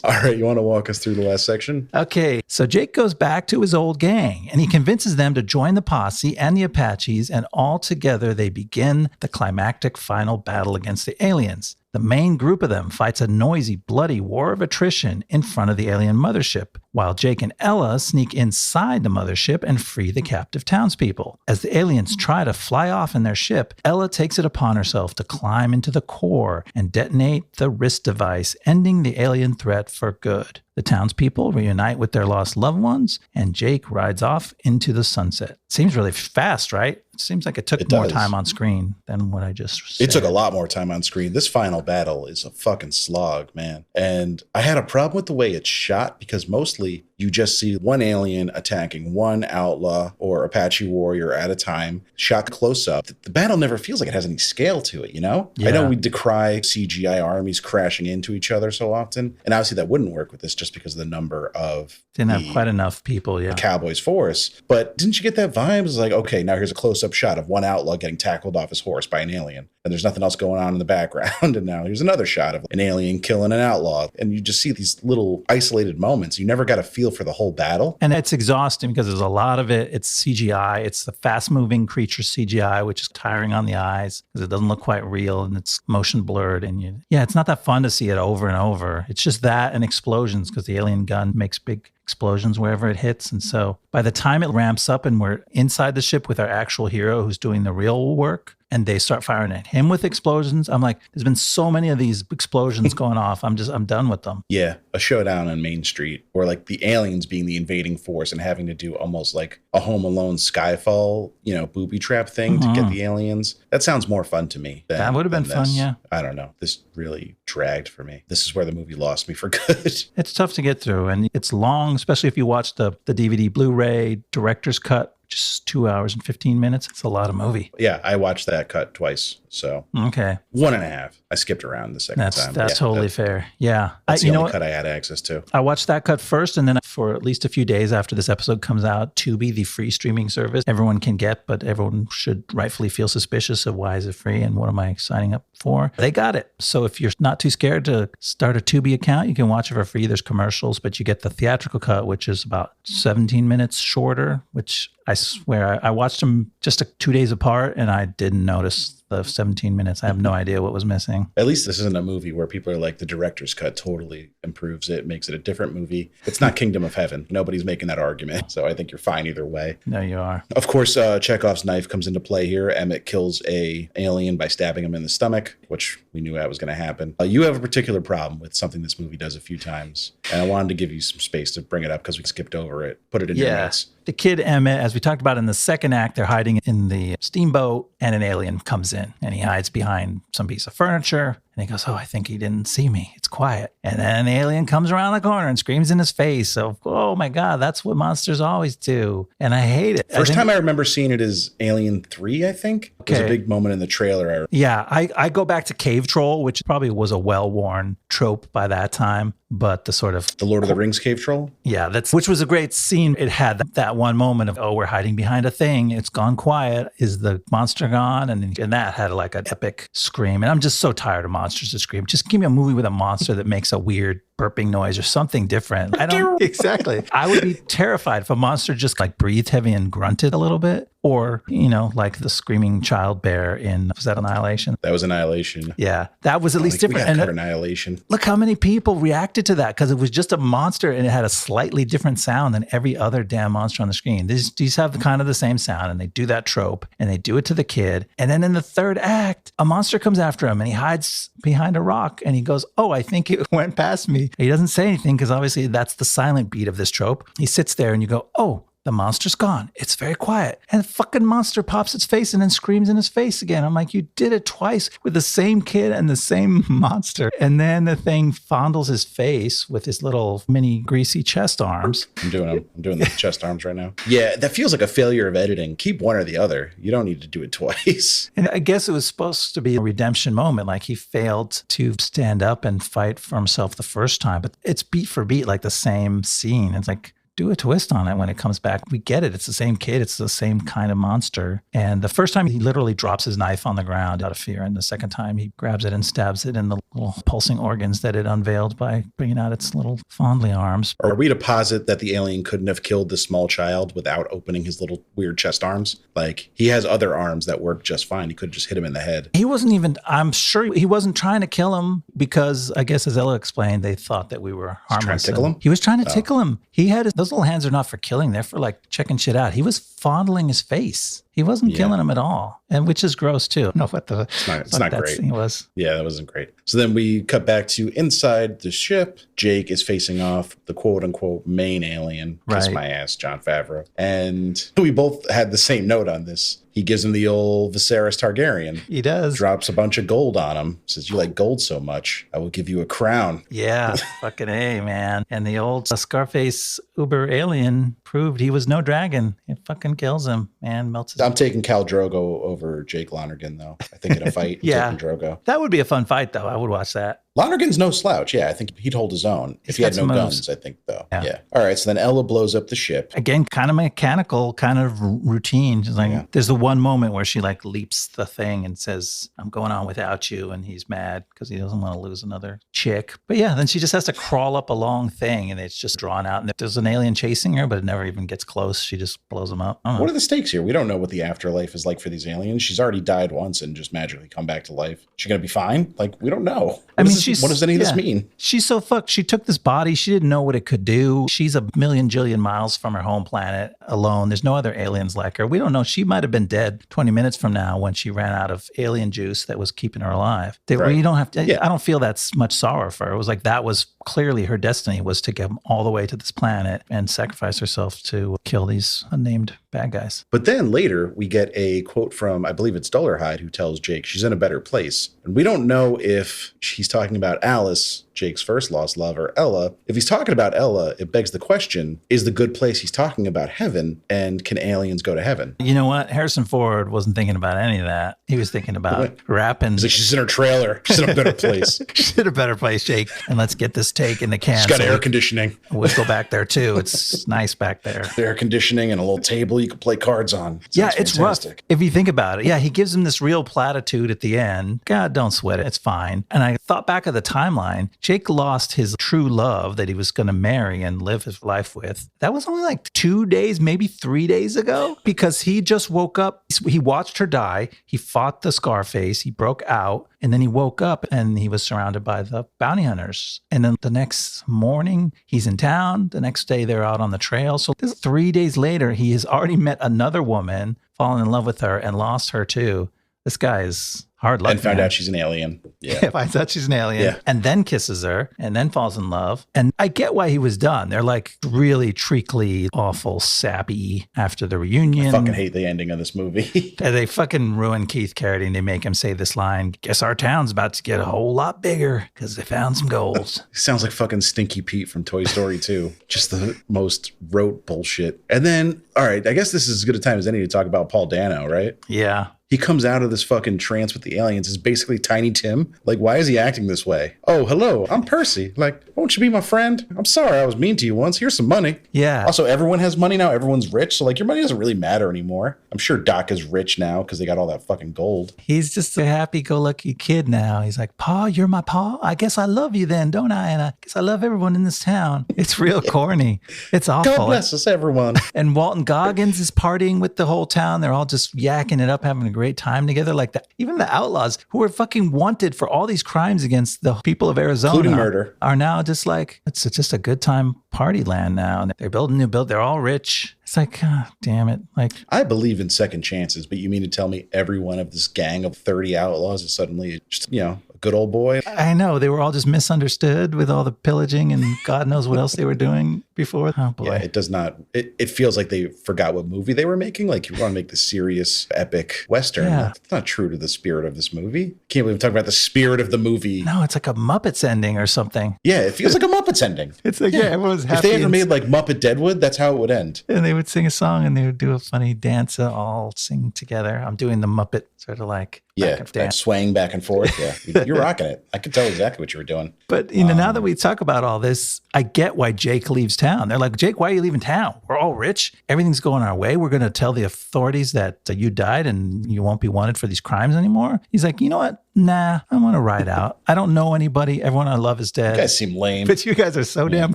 [SPEAKER 1] All right. You want to walk us through the last section?
[SPEAKER 2] Okay. So Jake goes back to his old gang and he convinces them to join the posse and the Apaches, and all together they begin the climactic final battle against the aliens. The main group of them fights a noisy, bloody war of attrition in front of the alien mothership, while Jake and Ella sneak inside the mothership and free the captive townspeople. As the aliens try to fly off in their ship, Ella takes it upon herself to climb into the core and detonate the wrist device, ending the alien threat for good. The townspeople reunite with their lost loved ones, and Jake rides off into the sunset. Seems really fast, right? It seems like it took more time on screen than what I just said.
[SPEAKER 1] It took a lot more time on screen. This final battle is a fucking slog, man. And I had a problem with the way it's shot because mostly you just see one alien attacking one outlaw or Apache warrior at a time, shot close up. The battle never feels like it has any scale to it, you know?
[SPEAKER 2] Yeah.
[SPEAKER 1] I know we decry CGI armies crashing into each other so often, and obviously that wouldn't work with this just because of the number of
[SPEAKER 2] Didn't have quite enough people, yeah.
[SPEAKER 1] Cowboys force. But didn't you get that vibe? It's like, okay, now here's a close-up shot of one outlaw getting tackled off his horse by an alien. and there's nothing else going on in the background. And now here's another shot of an alien killing an outlaw. And you just see these little isolated moments. You never got a feel for the whole battle.
[SPEAKER 2] And it's exhausting because there's a lot of it. It's CGI. It's the fast-moving creature CGI, which is tiring on the eyes because it doesn't look quite real and it's motion blurred. And it's not that fun to see it over and over. It's just that and explosions because the alien gun makes big explosions wherever it hits. And so by the time it ramps up and we're inside the ship with our actual hero who's doing the real work, and they start firing at him with explosions, I'm like, there's been so many of these explosions going off. I'm done with them.
[SPEAKER 1] Yeah, a showdown on Main Street, or like the aliens being the invading force and having to do almost like a Home Alone Skyfall, booby trap thing to get the aliens. That sounds more fun to me.
[SPEAKER 2] That would have been fun, yeah.
[SPEAKER 1] I don't know. This really dragged for me. This is where the movie lost me for good.
[SPEAKER 2] It's tough to get through, and it's long, especially if you watch the DVD Blu-ray director's cut. Just 2 hours and 15 minutes. It's a lot of movie.
[SPEAKER 1] Yeah, I watched that cut twice. So
[SPEAKER 2] okay,
[SPEAKER 1] 1.5. I skipped around the second time.
[SPEAKER 2] That's totally fair. Yeah,
[SPEAKER 1] that's the only cut I had access to.
[SPEAKER 2] I watched that cut first, and then for at least a few days after this episode comes out, Tubi, the free streaming service everyone can get, but everyone should rightfully feel suspicious of why is it free and what am I signing up for? They got it. So if you're not too scared to start a Tubi account, you can watch it for free. There's commercials, but you get the theatrical cut, which is about 17 minutes shorter, which I swear I watched them just 2 days apart and I didn't notice the 17 minutes. I have no idea what was missing.
[SPEAKER 1] At least this isn't a movie where people are like, the director's cut totally improves it, makes it a different movie. It's not Kingdom of Heaven. Nobody's making that argument. So I think you're fine either way.
[SPEAKER 2] No, you are.
[SPEAKER 1] Of course, Chekhov's knife comes into play here. Emmett kills a alien by stabbing him in the stomach, which we knew that was going to happen. You have a particular problem with something this movie does a few times. And I wanted to give you some space to bring it up because we skipped over it. Put it in your notes.
[SPEAKER 2] The kid Emmett, as we talked about in the second act, they're hiding in the steamboat and an alien comes in and he hides behind some piece of furniture. And he goes, oh, I think he didn't see me. It's quiet. And then an alien comes around the corner and screams in his face. So, oh my God, that's what monsters always do. And I hate it.
[SPEAKER 1] First time I remember seeing it is Alien 3, I think. Okay. There's a big moment in the trailer.
[SPEAKER 2] Yeah, I go back to Cave Troll, which probably was a well-worn trope by that time. But the sort of...
[SPEAKER 1] The Lord of the Rings cave troll?
[SPEAKER 2] Yeah, which was a great scene. It had that one moment of, oh, we're hiding behind a thing. It's gone quiet. Is the monster gone? And that had like an epic scream. And I'm just so tired of monsters to scream. Just give me a movie with a monster that makes a weird burping noise or something different. I don't... Exactly. I would be terrified if a monster just like breathed heavy and grunted a little bit. Or, like the screaming child bear in, was that Annihilation?
[SPEAKER 1] That was Annihilation.
[SPEAKER 2] Yeah, that was at least different.
[SPEAKER 1] We got Annihilation.
[SPEAKER 2] Look how many people reacted to that because it was just a monster and it had a slightly different sound than every other damn monster on the screen. These have kind of the same sound and they do that trope and they do it to the kid. And then in the third act, a monster comes after him and he hides behind a rock and he goes, oh, I think it went past me. He doesn't say anything because obviously that's the silent beat of this trope. He sits there and you go, oh, the monster's gone. It's very quiet. And the fucking monster pops its face and then screams in his face again. I'm like, you did it twice with the same kid and the same monster. And then the thing fondles his face with his little mini greasy chest arms.
[SPEAKER 1] I'm doing the chest arms right now. Yeah, that feels like a failure of editing. Keep one or the other. You don't need to do it twice.
[SPEAKER 2] And I guess it was supposed to be a redemption moment. Like he failed to stand up and fight for himself the first time. But it's beat for beat, like the same scene. It's like, do a twist on it when it comes back. We get it. It's the same kid. It's the same kind of monster. And the first time he literally drops his knife on the ground out of fear. And the second time he grabs it and stabs it in the little pulsing organs that it unveiled by bringing out its little fondly arms.
[SPEAKER 1] Are we to posit that the alien couldn't have killed the small child without opening his little weird chest arms? Like he has other arms that work just fine. He could have just hit him in the head.
[SPEAKER 2] He wasn't even, I'm sure he wasn't trying to kill him because I guess as Ella explained, they thought that we were harmless.
[SPEAKER 1] Trying to tickle him?
[SPEAKER 2] He was trying to tickle him. He had those little hands are not for killing. They're for like checking shit out. He was fondling his face. He wasn't killing him at all. And which is gross too. No, what the...
[SPEAKER 1] It's not great.
[SPEAKER 2] Scene was.
[SPEAKER 1] Yeah, that wasn't great. So then we cut back to inside the ship. Jake is facing off the quote unquote main alien. Kiss my ass, Jon Favreau. And we both had the same note on this. He gives him the old Viserys Targaryen.
[SPEAKER 2] He does.
[SPEAKER 1] Drops a bunch of gold on him. Says, you like gold so much, I will give you a crown.
[SPEAKER 2] Yeah, fucking A, man. And the old Scarface Uber alien proved he was no dragon. It fucking kills him, man. Melts his...
[SPEAKER 1] I'm taking Khal Drogo over Jake Lonergan, though. I think in a fight, I'm taking Drogo.
[SPEAKER 2] That would be a fun fight, though. I would watch that.
[SPEAKER 1] Lonergan's no slouch. Yeah, I think he'd hold his own if he had no guns, I think, though. Yeah. All right, so then Ella blows up the ship.
[SPEAKER 2] Again, kind of mechanical, kind of routine. Just like, there's the one moment where she like leaps the thing and says, I'm going on without you. And he's mad because he doesn't want to lose another chick. But yeah, then she just has to crawl up a long thing and it's just drawn out. And there's an alien chasing her, but it never even gets close. She just blows him up.
[SPEAKER 1] What are the stakes here? We don't know what the afterlife is like for these aliens. She's already died once and just magically come back to life. She's going to be fine? Like, we don't know. What does any of this mean?
[SPEAKER 2] She's so fucked. She took this body. She didn't know what it could do. She's a million jillion miles from her home planet alone. There's no other aliens like her. We don't know. She might have been dead 20 minutes from now when she ran out of alien juice that was keeping her alive. We don't have to, I don't feel that's much sorrow for her. It was like that was clearly her destiny, was to get all the way to this planet and sacrifice herself to kill these unnamed bad guys.
[SPEAKER 1] But then later we get a quote from, I believe it's Dollarhide, who tells Jake she's in a better place. And we don't know if she's talking about Alice, Jake's first lost love, or Ella. If he's talking about Ella, it begs the question, is the good place he's talking about heaven, and can aliens go to heaven?
[SPEAKER 2] You know what? Harrison Ford wasn't thinking about any of that. He was thinking about rapping.
[SPEAKER 1] He's like, she's in her trailer. She's in a better place.
[SPEAKER 2] She's in a better place, Jake. And let's get this take in the can.
[SPEAKER 1] She's got air conditioning.
[SPEAKER 2] We'll go back there too. It's nice back there.
[SPEAKER 1] Air conditioning and a little table you can play cards on.
[SPEAKER 2] It's rough. If you think about it. Yeah, he gives him this real platitude at the end. God, don't sweat it. It's fine. And I thought back of the timeline. Jake lost his true love that he was going to marry and live his life with. That was only like 2 days, maybe 3 days ago, because he just woke up. He watched her die. He fought the Scarface. He broke out. And then he woke up and he was surrounded by the bounty hunters. And then the next morning, he's in town. The next day, they're out on the trail. So 3 days later, he has already met another woman, fallen in love with her, and lost her too. This guy is hard luck.
[SPEAKER 1] And found out she's an alien.
[SPEAKER 2] Yeah, finds out she's an alien.
[SPEAKER 1] Yeah.
[SPEAKER 2] And then kisses her and then falls in love. And I get why he was done. They're like really treacly, awful, sappy after the reunion.
[SPEAKER 1] I fucking hate the ending of this movie.
[SPEAKER 2] They fucking ruin Keith Carradine. They make him say this line, guess our town's about to get a whole lot bigger because they found some gold.
[SPEAKER 1] Sounds like fucking Stinky Pete from Toy Story 2. Just the most rote bullshit. And then, all right, I guess this is as good a time as any to talk about Paul Dano, right?
[SPEAKER 2] Yeah.
[SPEAKER 1] He comes out of this fucking trance with the aliens is basically Tiny Tim. Like, why is he acting this way? Oh, hello, I'm Percy. Like, won't you be my friend? I'm sorry I was mean to you once. Here's some money.
[SPEAKER 2] Yeah.
[SPEAKER 1] Also, everyone has money now. Everyone's rich. So, like, your money doesn't really matter anymore. I'm sure Doc is rich now because they got all that fucking gold.
[SPEAKER 2] He's just a happy-go-lucky kid now. He's like, Pa, you're my pa? I guess I love you then, don't I? And I guess I love everyone in this town. It's real corny. It's awful.
[SPEAKER 1] God bless us, everyone.
[SPEAKER 2] And Walton Goggins is partying with the whole town. They're all just yakking it up, having a great time together. Like that. Even the outlaws who are fucking wanted for all these crimes against the people of Arizona,
[SPEAKER 1] including murder,
[SPEAKER 2] are now just like, it's just a good time party land now. And they're building new build. They're all rich. It's like, oh, damn it. Like,
[SPEAKER 1] I believe in second chances, but you mean to tell me every one of this gang of 30 outlaws is suddenly just, a good old boy?
[SPEAKER 2] I know. They were all just misunderstood with all the pillaging and God knows what else they were doing before. Oh, boy.
[SPEAKER 1] Yeah, it does not. It feels like they forgot what movie they were making. Like, you want to make this serious, epic Western. Yeah. It's not true to the spirit of this movie. Can't believe I'm talking about the spirit of the movie.
[SPEAKER 2] No, it's like a Muppets ending or something.
[SPEAKER 1] Yeah, it feels like a Muppets ending.
[SPEAKER 2] It's like, everyone's happy.
[SPEAKER 1] If they ever made like Muppet Deadwood, that's how it would end.
[SPEAKER 2] And they would sing a song and they would do a funny dance, all sing together. I'm doing the Muppet sort of like.
[SPEAKER 1] Yeah, swaying back and forth. Yeah, you're rocking it. I could tell exactly what you were doing.
[SPEAKER 2] But, now that we talk about all this, I get why Jake leaves town. They're like, Jake, why are you leaving town? We're all rich. Everything's going our way. We're going to tell the authorities that you died and you won't be wanted for these crimes anymore. He's like, you know what? Nah, I want to ride out. I don't know anybody. Everyone I love is dead.
[SPEAKER 1] You guys seem lame.
[SPEAKER 2] But you guys are so damn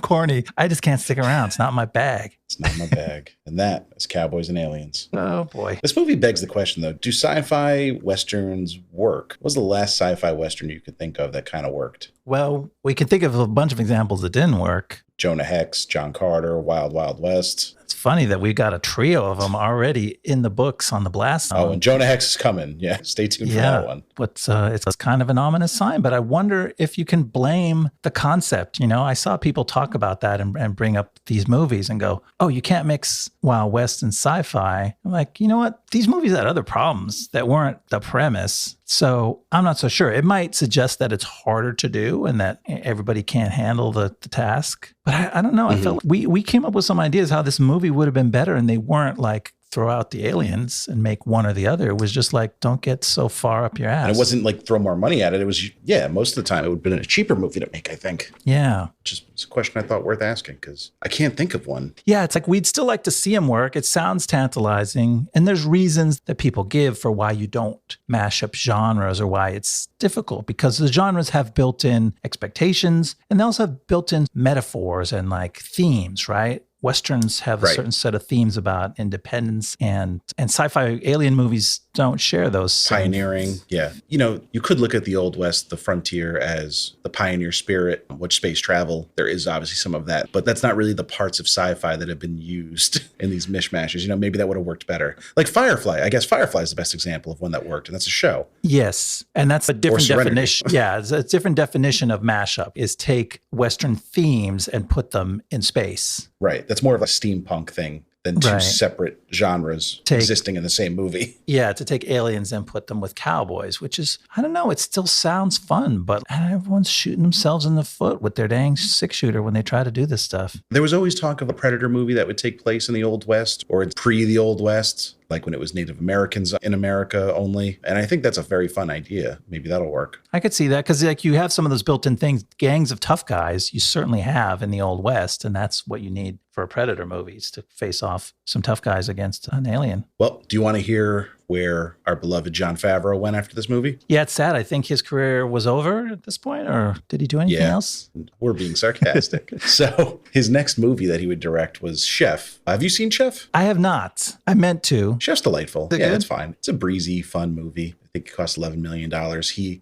[SPEAKER 2] corny. I just can't stick around. It's not my bag.
[SPEAKER 1] It's not my bag. And that is Cowboys and Aliens.
[SPEAKER 2] Oh, boy.
[SPEAKER 1] This movie begs the question, though. Do sci-fi westerns work? What was the last sci-fi western you could think of that kind of worked?
[SPEAKER 2] Well, we can think of a bunch of examples that didn't work.
[SPEAKER 1] Jonah Hex, John Carter, Wild Wild West.
[SPEAKER 2] It's funny that we got a trio of them already in the books on the blast.
[SPEAKER 1] Oh, and Jonah Hex is coming. Yeah, stay tuned for that one.
[SPEAKER 2] But it's kind of an ominous sign, but I wonder if you can blame the concept. I saw people talk about that and bring up these movies and go, oh, you can't mix Wild West and sci-fi. I'm like, you know what? These movies had other problems that weren't the premise. So I'm not so sure. It might suggest that it's harder to do and that everybody can't handle the task. But I don't know. I felt we came up with some ideas how this movie would have been better and they weren't like throw out the aliens and make one or the other. It was just like, don't get so far up your ass.
[SPEAKER 1] And it wasn't like throw more money at it. It was, most of the time it would have been a cheaper movie to make, I think.
[SPEAKER 2] Yeah.
[SPEAKER 1] Which is a question I thought worth asking because I can't think of one.
[SPEAKER 2] Yeah, it's like we'd still like to see him work. It sounds tantalizing. And there's reasons that people give for why you don't mash up genres or why it's difficult, because the genres have built-in expectations and they also have built-in metaphors and like themes, right? Westerns have a certain set of themes about independence, and sci-fi alien movies don't share those.
[SPEAKER 1] Pioneering, yeah. You could look at the Old West, the frontier, as the pioneer spirit, which space travel, there is obviously some of that, but that's not really the parts of sci-fi that have been used in these mishmashes. Maybe that would have worked better. Like Firefly. I guess Firefly is the best example of one that worked, and that's a show.
[SPEAKER 2] Yes, and that's a different definition. Yeah, it's a different definition of mashup, is take Western themes and put them in space.
[SPEAKER 1] Right. That's more of a steampunk thing than two separate genres existing in the same movie.
[SPEAKER 2] Yeah, to take aliens and put them with cowboys, which is, I don't know, it still sounds fun, but everyone's shooting themselves in the foot with their dang 6-shooter when they try to do this stuff.
[SPEAKER 1] There was always talk of a Predator movie that would take place in the Old West or pre the Old West, like when it was Native Americans in America only. And I think that's a very fun idea. Maybe that'll work.
[SPEAKER 2] I could see that because like you have some of those built-in things, gangs of tough guys you certainly have in the Old West, and that's what you need for a Predator movies, to face off some tough guys against an alien.
[SPEAKER 1] Well, do you want to hear where our beloved Jon Favreau went after this movie?
[SPEAKER 2] Yeah, it's sad. I think his career was over at this point, or did he do anything else?
[SPEAKER 1] We're being sarcastic. So his next movie that he would direct was Chef. Have you seen Chef?
[SPEAKER 2] I have not. I meant to.
[SPEAKER 1] Chef's delightful. Yeah, it's fine. It's a breezy, fun movie. I think it cost $11 million.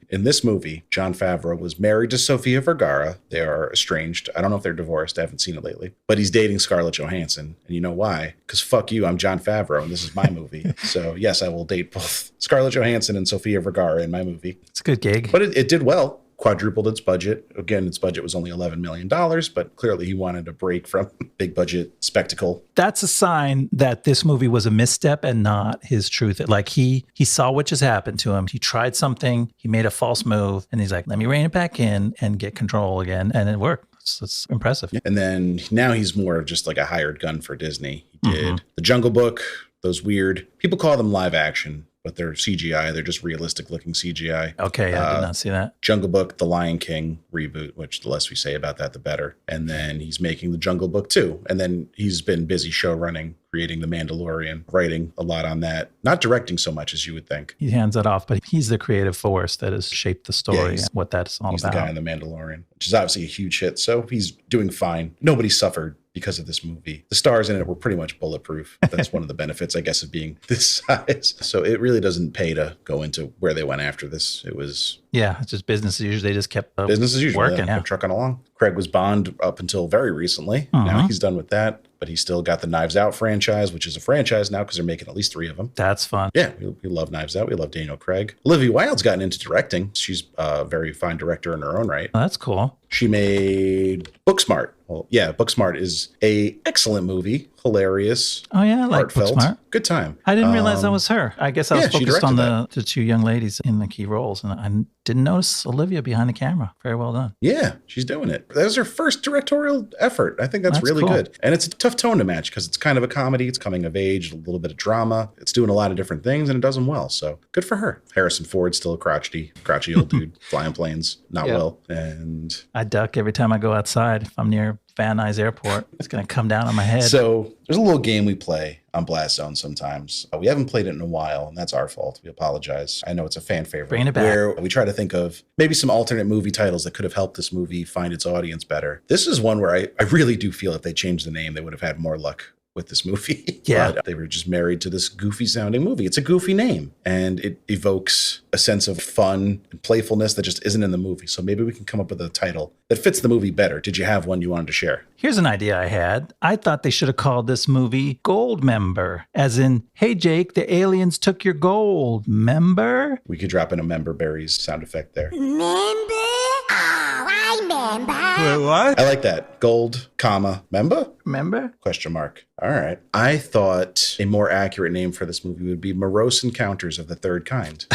[SPEAKER 1] In this movie, Jon Favreau was married to Sofia Vergara. They are estranged. I don't know if they're divorced. I haven't seen it lately. But he's dating Scarlett Johansson. And you know why? Because fuck you, I'm Jon Favreau, and this is my movie. So yes, I will date both Scarlett Johansson and Sofia Vergara in my movie.
[SPEAKER 2] It's a good gig.
[SPEAKER 1] But it did well. Quadrupled its budget. Again, its budget was only $11 million, but clearly he wanted a break from big budget spectacle.
[SPEAKER 2] That's a sign that this movie was a misstep and not his truth. Like he saw what just happened to him. He tried something, he made a false move, and he's like, let me rein it back in and get control again. And it worked. It's impressive.
[SPEAKER 1] Yeah. And then now he's more of just like a hired gun for Disney. He did The Jungle Book, those weird, people call them live action, but they're CGI. They're just realistic looking CGI.
[SPEAKER 2] Okay, I did not see that.
[SPEAKER 1] Jungle Book, The Lion King reboot, which the less we say about that, the better. And then he's making The Jungle Book 2. And then he's been busy show running, creating The Mandalorian, writing a lot on that. Not directing so much as you would think.
[SPEAKER 2] He hands that off, but he's the creative force that has shaped the story, what that's all
[SPEAKER 1] he's
[SPEAKER 2] about.
[SPEAKER 1] He's the guy in The Mandalorian, which is obviously a huge hit. So he's doing fine. Nobody suffered because of this movie. The stars in it were pretty much bulletproof. That's one of the benefits, I guess, of being this size. So it really doesn't pay to go into where they went after this. It was...
[SPEAKER 2] Yeah, it's just business as usual. They just kept
[SPEAKER 1] business as usual,
[SPEAKER 2] working.
[SPEAKER 1] Kept trucking along. Craig was Bond up until very recently. Now he's done with that. But he's still got the Knives Out franchise, which is a franchise now because they're making at least 3 of them.
[SPEAKER 2] That's fun.
[SPEAKER 1] Yeah, we love Knives Out. We love Daniel Craig. Olivia Wilde's gotten into directing. She's a very fine director in her own right.
[SPEAKER 2] Oh, that's cool.
[SPEAKER 1] She made Booksmart. Well, yeah, Booksmart is a excellent movie. Hilarious.
[SPEAKER 2] Oh, yeah, I like
[SPEAKER 1] heartfelt.
[SPEAKER 2] Booksmart.
[SPEAKER 1] Good time.
[SPEAKER 2] I didn't realize that was her. I guess I was focused on the 2 young ladies in the key roles, and I didn't notice Olivia behind the camera. Very well done.
[SPEAKER 1] Yeah, she's doing it. That was her first directorial effort. I think that's really cool. Good. And it's a tough tone to match because it's kind of a comedy. It's coming of age, a little bit of drama. It's doing a lot of different things, and it does them well. So good for her. Harrison Ford's still a crotchety old dude flying planes, not well. And
[SPEAKER 2] I duck every time I go outside. If I'm near Van Nuys Airport, it's going to come down on my head.
[SPEAKER 1] So there's a little game we play on Blast Zone sometimes. We haven't played it in a while, and that's our fault. We apologize. I know it's a fan favorite.
[SPEAKER 2] Bringing it back.
[SPEAKER 1] Where we try to think of maybe some alternate movie titles that could have helped this movie find its audience better. This is one where I really do feel if they changed the name, they would have had more luck with this movie.
[SPEAKER 2] Yeah.
[SPEAKER 1] But they were just married to this goofy sounding movie. It's a goofy name, and it evokes a sense of fun and playfulness that just isn't in the movie. So maybe we can come up with a title that fits the movie better. Did you have one you wanted to share?
[SPEAKER 2] Here's an idea I had. I thought they should have called this movie Gold Member, as in, hey, Jake, the aliens took your gold. Member?
[SPEAKER 1] We could drop in a Member Berries sound effect there.
[SPEAKER 4] Member? Oh, I remember.
[SPEAKER 5] Wait, what?
[SPEAKER 1] I like that. Gold comma, member?
[SPEAKER 2] Remember?
[SPEAKER 1] Question mark. All right. I thought a more accurate name for this movie would be Morose Encounters of the Third Kind.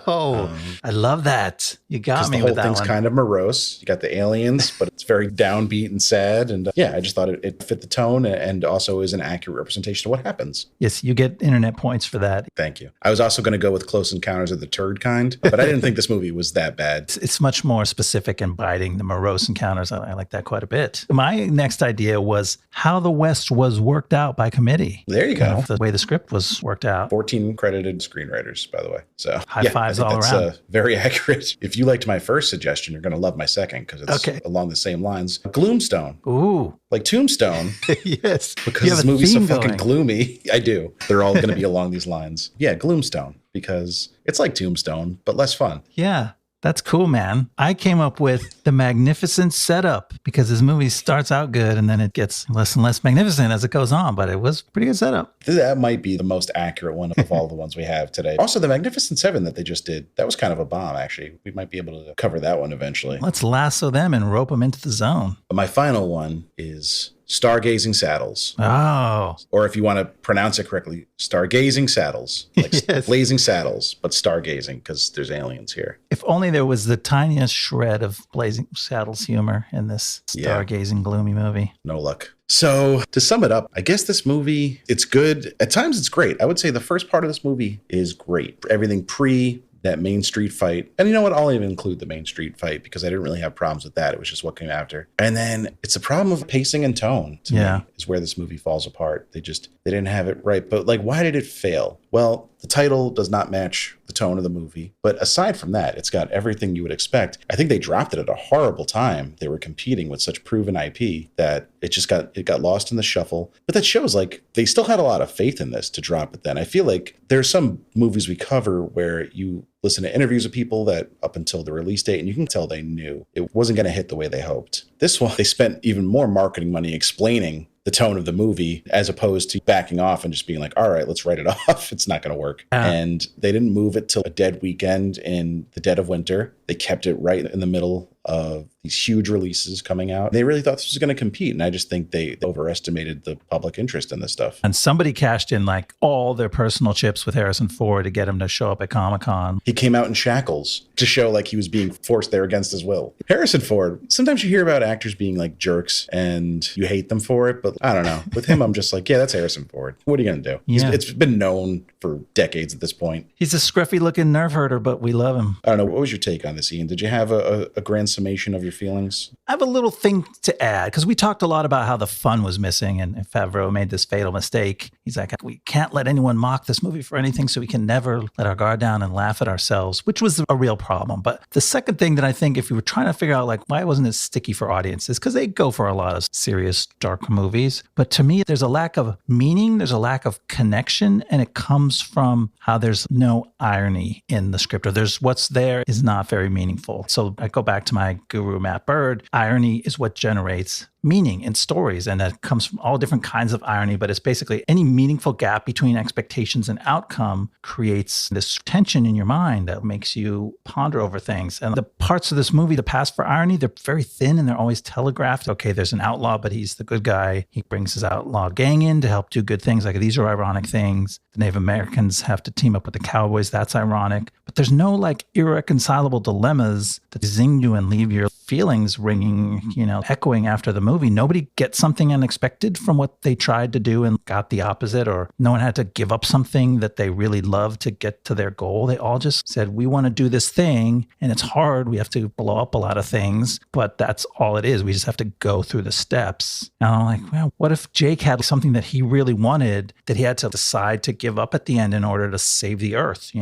[SPEAKER 2] Oh, I love that. You got me
[SPEAKER 1] the whole
[SPEAKER 2] with that
[SPEAKER 1] thing's
[SPEAKER 2] one.
[SPEAKER 1] kind of morose. You got the aliens, but it's very downbeat and sad. And I just thought it fit the tone and also is an accurate representation of what happens.
[SPEAKER 2] Yes, you get internet points for that.
[SPEAKER 1] Thank you. I was also going to go with Close Encounters of the Turd Kind, but I didn't think this movie was that bad.
[SPEAKER 2] It's much more specific and biting. The morose encounters, I like that quite a bit. My next idea was how the West was worked out by committee.
[SPEAKER 1] There you go.
[SPEAKER 2] The way the script was worked out.
[SPEAKER 1] 14 credited screenwriters, by the way. So
[SPEAKER 2] High fives all around.
[SPEAKER 1] Very accurate. If you liked my first suggestion, you're going to love my second because it's along the same lines. Gloomstone.
[SPEAKER 2] Ooh.
[SPEAKER 1] Like Tombstone.
[SPEAKER 2] Yes.
[SPEAKER 1] Because this movie's so fucking gloomy. I do. They're all going to be along these lines. Yeah, Gloomstone. Because it's like Tombstone, but less fun.
[SPEAKER 2] Yeah. That's cool, man. I came up with the magnificent setup because this movie starts out good and then it gets less and less magnificent as it goes on, but it was a pretty good setup.
[SPEAKER 1] That might be the most accurate one of all the ones we have today. Also, the Magnificent Seven that they just did, that was kind of a bomb, actually. We might be able to cover that one eventually.
[SPEAKER 2] Let's lasso them and rope them into the zone.
[SPEAKER 1] But my final one is Stargazing Saddles.
[SPEAKER 2] Oh.
[SPEAKER 1] Or if you want to pronounce it correctly, Stargazing Saddles. Like
[SPEAKER 2] Yes.
[SPEAKER 1] Blazing Saddles, but stargazing because there's aliens here.
[SPEAKER 2] If only there was the tiniest shred of Blazing Saddles humor in this stargazing, gloomy movie.
[SPEAKER 1] No luck. So to sum it up, I guess this movie, it's good. At times it's great. I would say the first part of this movie is great. Everything pre that Main Street fight. And you know what? I'll even include the Main Street fight because I didn't really have problems with that. It was just what came after. And then it's a problem of pacing and tone to me is where this movie falls apart. They didn't have it right. But like, why did it fail? Well, the title does not match the tone of the movie. But aside from that, it's got everything you would expect. I think they dropped it at a horrible time. They were competing with such proven IP that it got lost in the shuffle. But that shows like they still had a lot of faith in this to drop it then. I feel like there's some movies we cover where you listen to interviews with people that up until the release date, and you can tell they knew it wasn't going to hit the way they hoped. This one, they spent even more marketing money explaining the tone of the movie as opposed to backing off and just being like, all right, let's write it off. It's not going to work. And they didn't move it till a dead weekend in the dead of winter. They kept it right in the middle of these huge releases coming out. They really thought this was going to compete. And I just think they overestimated the public interest in this stuff.
[SPEAKER 2] And somebody cashed in like all their personal chips with Harrison Ford to get him to show up at Comic-Con.
[SPEAKER 1] He came out in shackles to show like he was being forced there against his will. Harrison Ford, sometimes you hear about actors being like jerks and you hate them for it. But I don't know. With him, I'm just like, yeah, that's Harrison Ford. What are you going to do?
[SPEAKER 2] Yeah.
[SPEAKER 1] It's been known for decades at this point.
[SPEAKER 2] He's a scruffy looking nerve herder, but we love him.
[SPEAKER 1] I don't know. What was your take on this, Ian? Did you have a grand summation of your feelings?
[SPEAKER 2] I have a little thing to add because we talked a lot about how the fun was missing and Favreau made this fatal mistake. He's like, we can't let anyone mock this movie for anything, so we can never let our guard down and laugh at ourselves, which was a real problem. But the second thing that I think if you were trying to figure out like why wasn't it sticky for audiences, because they go for a lot of serious, dark movies. But to me, there's a lack of meaning, there's a lack of connection, and it comes from how there's no irony in the script, or there's what's there is not very meaningful. So I go back to my guru, Matt Bird. Irony is what generates meaning in stories, and that comes from all different kinds of irony, but it's basically any meaningful gap between expectations and outcome creates this tension in your mind that makes you ponder over things. And the parts of this movie that pass for irony, they're very thin and they're always telegraphed. Okay, there's an outlaw, but he's the good guy. He brings his outlaw gang in to help do good things. Like, these are ironic things. The Native Americans have to team up with the Cowboys. That's ironic. But there's no like irreconcilable dilemmas that zing you and leave your feelings ringing, echoing after the movie. Nobody gets something unexpected from what they tried to do and got the opposite, or no one had to give up something that they really loved to get to their goal. They all just said, we want to do this thing, and it's hard. We have to blow up a lot of things, but that's all it is. We just have to go through the steps. And I'm like, well, what if Jake had something that he really wanted that he had to decide to give up at the end in order to save the earth?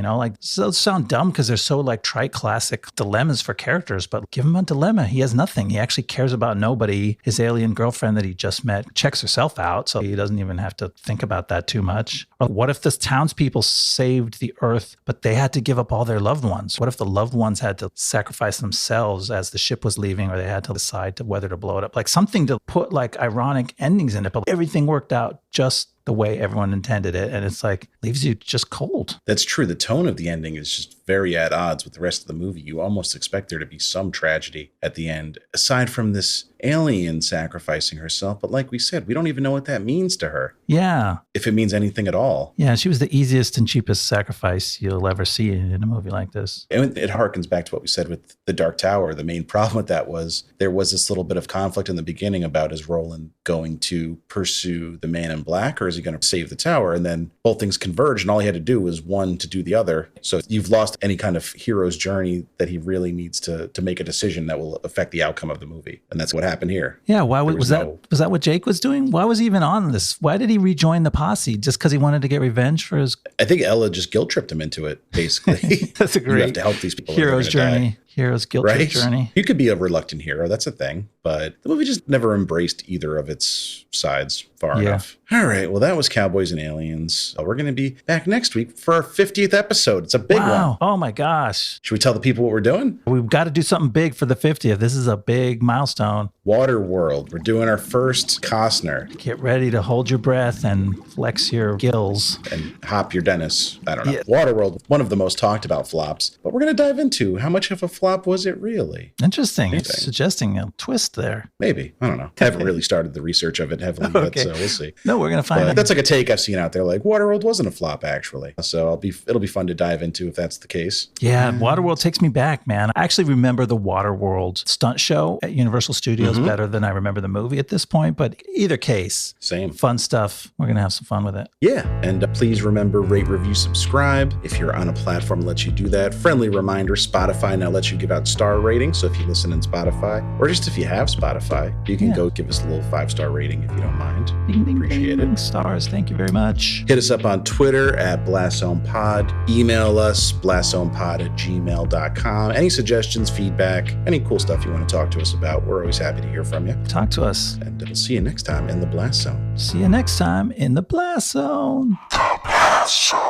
[SPEAKER 2] Those sound dumb because they're so like trite classic dilemmas for characters, but give him a dilemma. He has nothing. He actually cares about nobody. His alien girlfriend that he just met checks herself out, so he doesn't even have to think about that too much. Or what if the townspeople saved the earth, but they had to give up all their loved ones? What if the loved ones had to sacrifice themselves as the ship was leaving, or they had to decide whether to blow it up? Like something to put like ironic endings in it, but everything worked out just the way everyone intended it. And it's like, leaves you just cold.
[SPEAKER 1] That's true. The tone of the ending is just very at odds with the rest of the movie. You almost expect there to be some tragedy at the end, aside from this alien sacrificing herself. But like we said, we don't even know what that means to her.
[SPEAKER 2] Yeah.
[SPEAKER 1] If it means anything at all.
[SPEAKER 2] Yeah, she was the easiest and cheapest sacrifice you'll ever see in a movie like this.
[SPEAKER 1] And it harkens back to what we said with The Dark Tower. The main problem with that was there was this little bit of conflict in the beginning about, is Roland going to pursue the man in black, or is he going to save the tower? And then both things converged, and all he had to do was one to do the other. So you've lost any kind of hero's journey that he really needs to make a decision that will affect the outcome of the movie. And that's what happened here.
[SPEAKER 2] Yeah, why was that what Jake was doing? Why was he even on this? Why did he rejoin the posse? Just because he wanted to get revenge for his...
[SPEAKER 1] I think Ella just guilt tripped him into it, basically.
[SPEAKER 2] That's a great
[SPEAKER 1] You have to help these people.
[SPEAKER 2] hero's journey. Hero's guilt trip journey.
[SPEAKER 1] You could be a reluctant hero. That's a thing. But the movie just never embraced either of its sides far enough. All right. Well, that was Cowboys and Aliens. We're going to be back next week for our 50th episode. It's a big one.
[SPEAKER 2] Oh, my gosh.
[SPEAKER 1] Should we tell the people what we're doing?
[SPEAKER 2] We've got to do something big for the 50th. This is a big milestone.
[SPEAKER 1] WATERWORLD. We're doing our first Costner.
[SPEAKER 2] Get ready to hold your breath and flex your gills.
[SPEAKER 1] And hop your Dennis. I don't know. Yeah. WATERWORLD, one of the most talked about flops. But we're going to dive into how much of a flop was it really?
[SPEAKER 2] Interesting. It's suggesting a twist there.
[SPEAKER 1] Maybe. I don't know. I haven't really started the research of it heavily yet, so we'll see.
[SPEAKER 2] No, we're going to find out.
[SPEAKER 1] That's like a take I've seen out there. Like, WATERWORLD wasn't a flop, actually. So it'll be fun to dive into if that's the case.
[SPEAKER 2] Yeah, WATERWORLD takes me back, man. I actually remember the WATERWORLD stunt show at Universal Studios better than I remember the movie at this point. But either case,
[SPEAKER 1] same
[SPEAKER 2] fun stuff. We're going to have some fun with it.
[SPEAKER 1] Yeah. And please remember, rate, review, subscribe. If you're on a platform that lets you do that. Friendly reminder, Spotify now lets you give out star ratings. So if you listen in Spotify, or just if you have Spotify, you can go give us a little 5-star rating if you don't mind.
[SPEAKER 2] Ding, ding,
[SPEAKER 1] Appreciate
[SPEAKER 2] ding.
[SPEAKER 1] it.
[SPEAKER 2] Stars. Thank you very much.
[SPEAKER 1] Hit us up on Twitter at BlastZonePod. Email us, blastzonepod@gmail.com. Any suggestions, feedback, any cool stuff you want to talk to us about, we're always happy to hear from you.
[SPEAKER 2] Talk to us.
[SPEAKER 1] And we'll see you next time in the Blast Zone.
[SPEAKER 2] See you next time in the Blast Zone.
[SPEAKER 3] The Blast Zone.